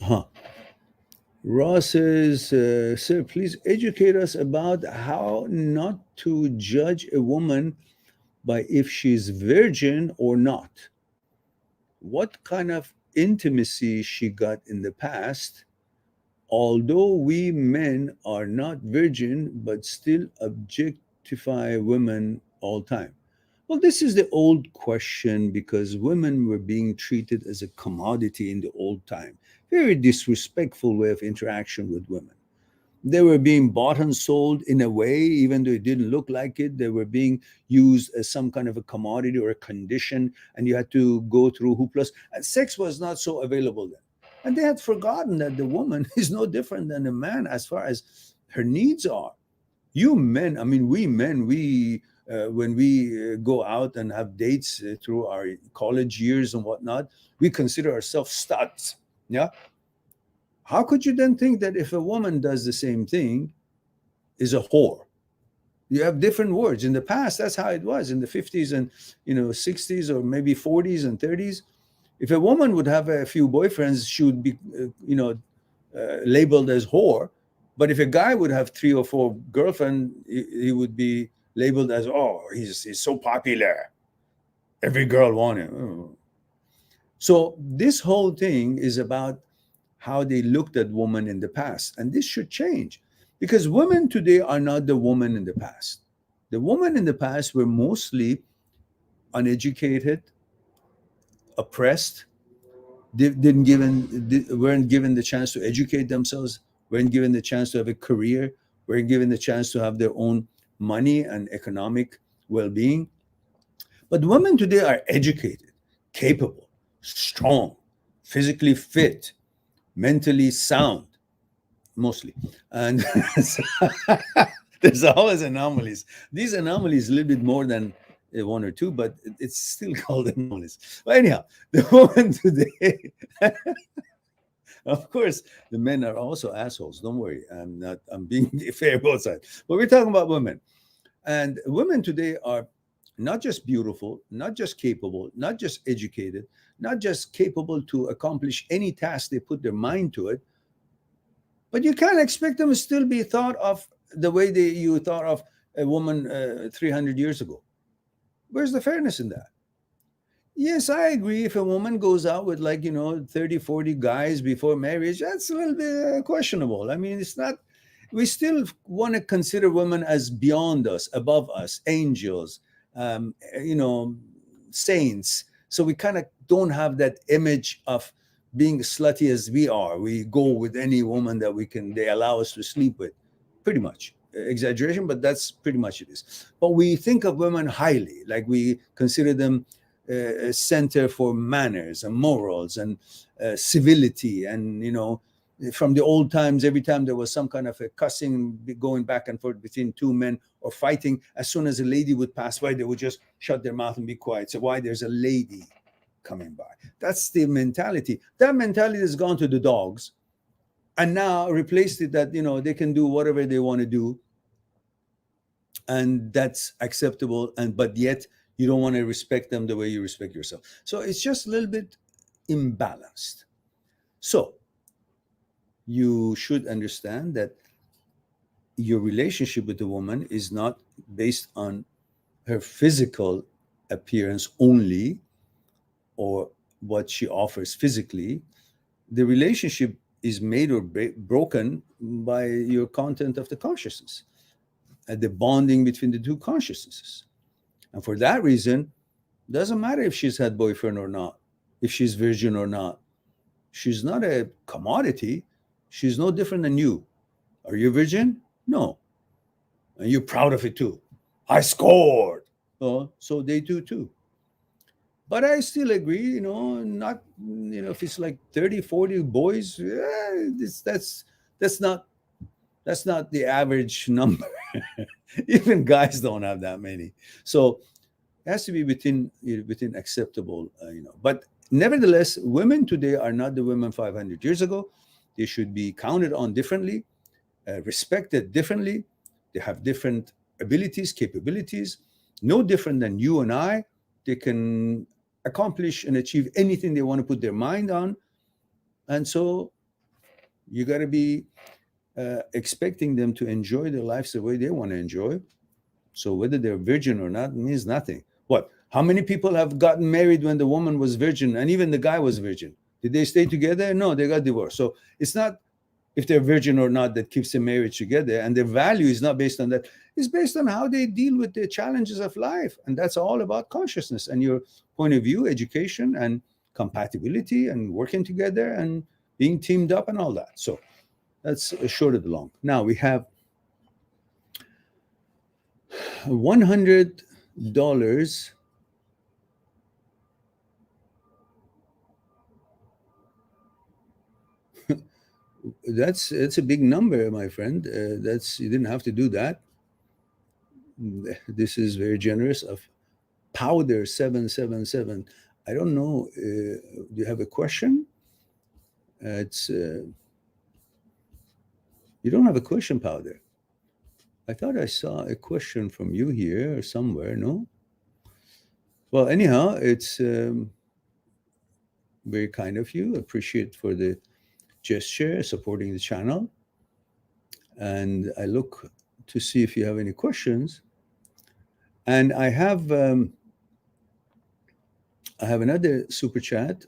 Huh. Ross says, sir, please educate us about how not to judge a woman by if she's virgin or not. What kind of intimacy she got in the past, although we men are not virgin, but still objectify women all time. Well, this is the old question because women were being treated as a commodity in the old time. Very disrespectful way of interaction with women. They were being bought and sold in a way, even though it didn't look like it. They were being used as some kind of a commodity or a condition, and you had to go through hoopless. And sex was not so available then. And they had forgotten that the woman is no different than a man as far as her needs are. You men, I mean, we men, when we go out and have dates through our college years and whatnot, we consider ourselves studs. Yeah. How could you then think that if a woman does the same thing, is a whore? You have different words. In the past, that's how it was in the 50s and 60s or maybe 40s and 30s. If a woman would have a few boyfriends, she would be labeled as whore. But if a guy would have 3 or 4 girlfriends, he would be labeled as, oh, he's so popular. Every girl wants him. Oh. So this whole thing is about how they looked at women in the past. And this should change because women today are not the woman in the past. The women in the past were mostly uneducated, oppressed, weren't given the chance to educate themselves, weren't given the chance to have a career, weren't given the chance to have their own money and economic well-being. But women today are educated, capable, strong, physically fit, mentally sound, mostly. And there's always anomalies. These anomalies a little bit more than 1 or 2, but it's still called anomalies. But anyhow, the woman today, of course, the men are also assholes. Don't worry, I'm being fair both sides. But we're talking about women. And women today are not just beautiful, not just capable, not just educated, not just capable to accomplish any task they put their mind to it, but you can't expect them to still be thought of the way you thought of a woman 300 years ago. Where's the fairness in that? Yes, I agree. If a woman goes out with 30, 40 guys before marriage, that's a little bit questionable. I mean, it's not, we still want to consider women as beyond us, above us, angels, saints. So we kind of don't have that image of being slutty as we are. We go with any woman that they allow us to sleep with, pretty much. Exaggeration, but that's pretty much it is. But we think of women highly, like we consider them a center for manners and morals and civility. And, from the old times, every time there was some kind of a cussing going back and forth between 2 men or fighting, as soon as a lady would pass by, they would just shut their mouth and be quiet. So why? There's a lady coming by. That's the mentality. That mentality has gone to the dogs and now replaced it that, they can do whatever they want to do. And that's acceptable. But yet You don't want to respect them the way you respect yourself. So it's just a little bit imbalanced. So you should understand that your relationship with the woman is not based on her physical appearance only, or what she offers physically. The relationship is made or broken by your content of the consciousness, the bonding between the two consciousnesses. And for that reason, doesn't matter if she's had boyfriend or not, if she's virgin or not. She's not a commodity. She's no different than you. Are you virgin? No. And you're proud of it too. I scored. Oh, so they do too. But I still agree, not, if it's like 30, 40 boys, that's not the average number. Even guys don't have that many. So it has to be within acceptable, But nevertheless, women today are not the women 500 years ago. They should be counted on differently, respected differently. They have different abilities, capabilities, no different than you and I. They can accomplish and achieve anything they want to put their mind on. And so you got to be expecting them to enjoy their lives the way they want to enjoy. So whether they're virgin or not means nothing. What? How many people have gotten married when the woman was virgin and even the guy was virgin? Did they stay together? No, they got divorced. So it's not if they're virgin or not that keeps the marriage together. And their value is not based on that. It's based on how they deal with the challenges of life. And that's all about consciousness and your point of view, education, and compatibility, and working together and being teamed up and all that. So that's short of the long. Now we have $100. It's a big number, my friend. You didn't have to do that. This is very generous of Powder 777. I don't know. Do you have a question? You don't have a question, Powder. I thought I saw a question from you here or somewhere. No. Well, anyhow, it's very kind of you. Appreciate for the gesture, supporting the channel. And I look to see if you have any questions. And I have another super chat.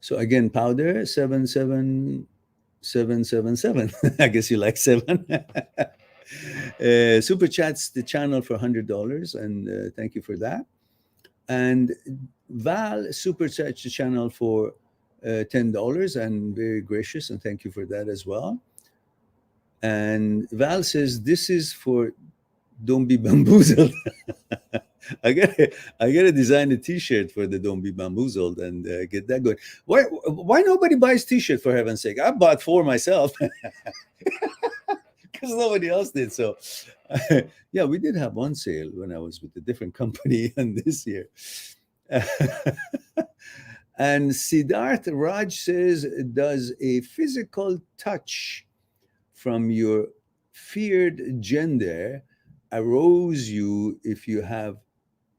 So again, Powder 77777. I guess you like 7. Super chats the channel for $100, and thank you for that. And Val super chats the channel for $10, and very gracious, and thank you for that as well. And Val says, this is for Don't Be Bamboozled. I gotta design a T-shirt for the Don't Be Bamboozled and get that going. Why nobody buys T-shirt, for heaven's sake? I bought 4 myself because nobody else did. So yeah, we did have one sale when I was with a different company, and this year. And Siddharth Raj says, does a physical touch from your feared gender arouse you if you have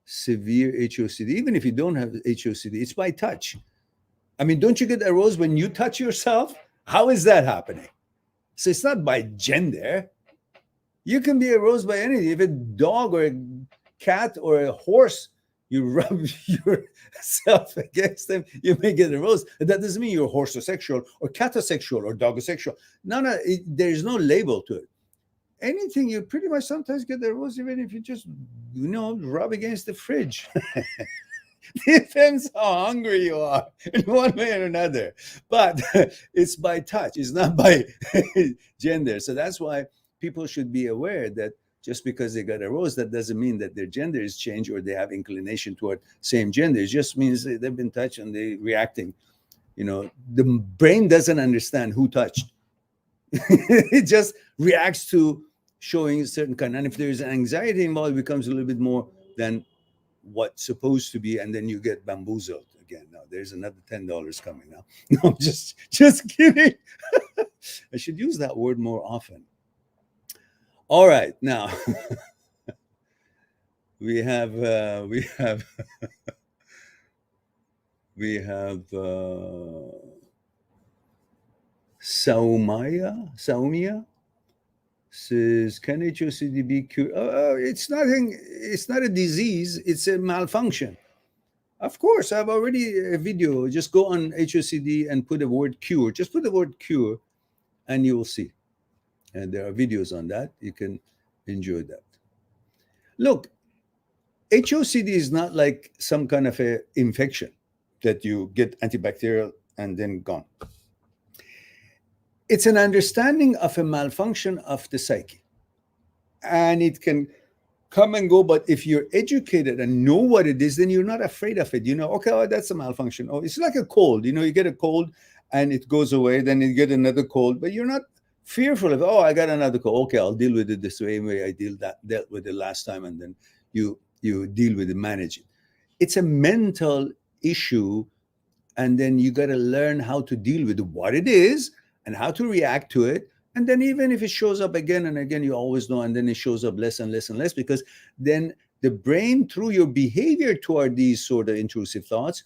severe HOCD? Even if you don't have HOCD, it's by touch. I mean, don't you get aroused when you touch yourself? How is that happening? So it's not by gender. You can be aroused by anything. If a dog or a cat or a horse, you rub yourself against them, you may get aroused. That doesn't mean you're horsosexual or catosexual or dogosexual. There's no label to it. Anything, you pretty much sometimes get aroused, even if you just, rub against the fridge. Depends how hungry you are in one way or another. But it's by touch. It's not by gender. So that's why people should be aware that just because they got aroused, that doesn't mean that their gender is changed or they have inclination toward same gender. It just means they've been touched and they're reacting. The brain doesn't understand who touched. It just reacts to showing a certain kind. And if there's anxiety involved, it becomes a little bit more than what's supposed to be, and then you get bamboozled again. Now there's another $10 coming now. No, I'm just kidding. I should use that word more often. All right, now we have we have Saumia says, can HOCD be cured? It's nothing. It's not a disease. It's a malfunction. Of course, I've already a video. Just go on HOCD and put the word cure. Just put the word cure, and you will see. And there are videos on that. You can enjoy that. Look, HOCD is not like some kind of a infection that you get antibacterial and then gone. It's an understanding of a malfunction of the psyche. And it can come and go, but if you're educated and know what it is, then you're not afraid of it. You know, okay, oh, that's a malfunction. Oh, it's like a cold. You know, you get a cold and it goes away, then you get another cold, but you're not fearful of, oh, I got another cold. Okay, I'll deal with it the same way I dealt with it last time, and then you deal with it, manage it. It's a mental issue, and then you got to learn how to deal with what it is and how to react to it. And then even if it shows up again and again, you always know, and then it shows up less and less and less, because then the brain, through your behavior toward these sort of intrusive thoughts,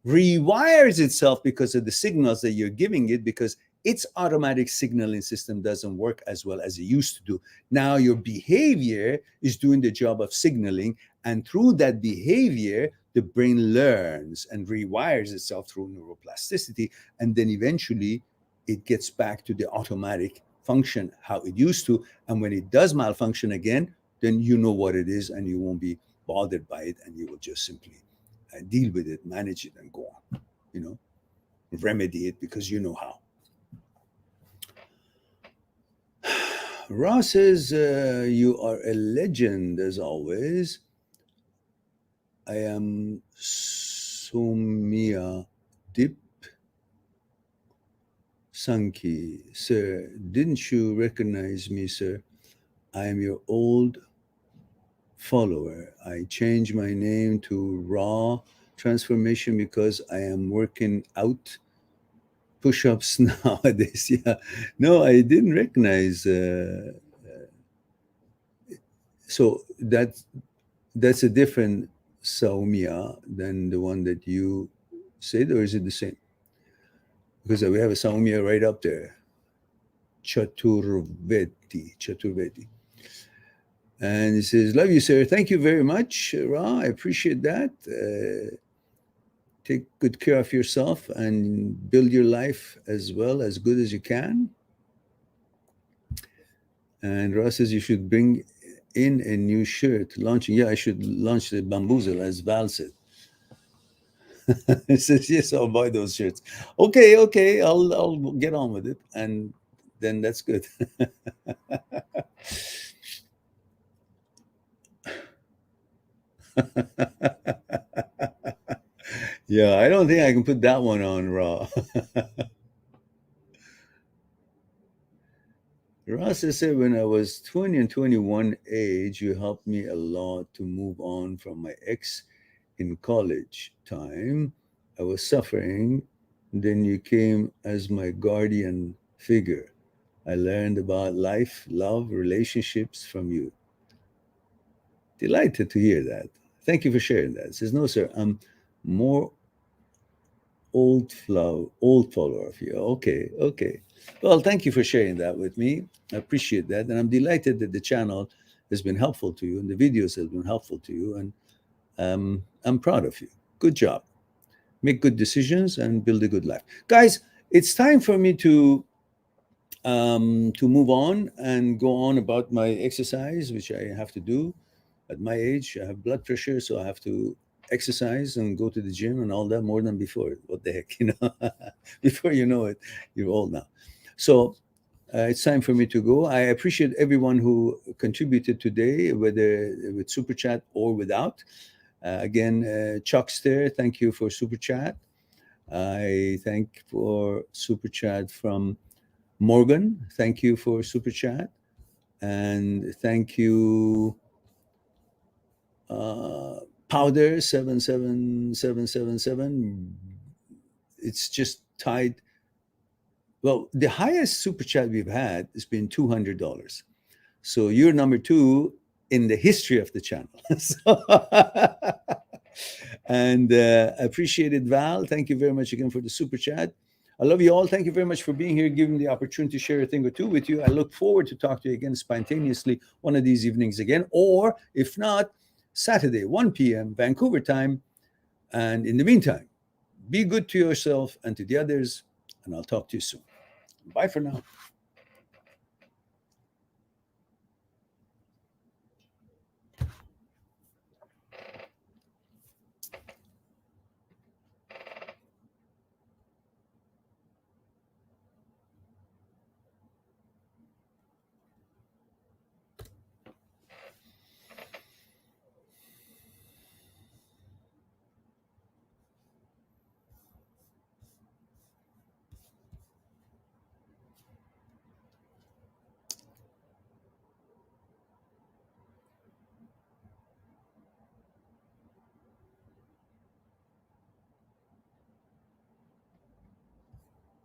rewires itself because of the signals that you're giving it, because its automatic signaling system doesn't work as well as it used to do. Now your behavior is doing the job of signaling, and through that behavior, the brain learns and rewires itself through neuroplasticity, and then eventually it gets back to the automatic function how it used to. And when it does malfunction again, then you know what it is and you won't be bothered by it, and you will just simply deal with it, manage it, and go on, you know, remedy it because you know how. Ra says, you are a legend as always. I am Somia Dip Sankey. Sir, didn't you recognize me, sir? I am your old follower. I changed my name to Raw Transformation because I am working out push-ups nowadays. Yeah, no, I didn't recognize. So that's a different Saumia than the one that you said, or is it the same? Because we have a Saumia right up there, Chaturvedi. And he says, love you, sir. Thank you very much, Ra. I appreciate that. Take good care of yourself and build your life as well, as good as you can. And Ra says you should bring in a new shirt launching. Yeah, I should launch the Bamboozle, as Val said. He says, yes, I'll buy those shirts. Okay, I'll get on with it. And then that's good. Yeah, I don't think I can put that one on, Ra. Rasa said, when I was 20 and 21 age, you helped me a lot to move on from my ex in college time. I was suffering. Then you came as my guardian figure. I learned about life, love, relationships from you. Delighted to hear that. Thank you for sharing that. It says, no, sir, I'm more old follower of you. Okay. Well, thank you for sharing that with me. I appreciate that. And I'm delighted that the channel has been helpful to you and the videos have been helpful to you. And I'm proud of you. Good job. Make good decisions and build a good life. Guys, it's time for me to move on and go on about my exercise, which I have to do at my age. I have blood pressure, so I have to exercise and go to the gym and all that more than before. What the heck, you know? Before you know it, you're old now. So it's time for me to go. I appreciate everyone who contributed today, whether with Super Chat or without. Again, Chuckster, thank you for Super Chat. I thank for Super Chat from Morgan. Thank you for Super Chat. And thank you, Powder 77777. It's just tied. Well, the highest Super Chat we've had has been $200. So you're number two in the history of the channel. And appreciate it, Val. Thank you very much again for the super chat. I love you all. Thank you very much for being here, giving me the opportunity to share a thing or two with you. I look forward to talk to you again spontaneously one of these evenings again, or if not, Saturday, 1 p.m. Vancouver time. And in the meantime, be good to yourself and to the others, and I'll talk to you soon. Bye for now.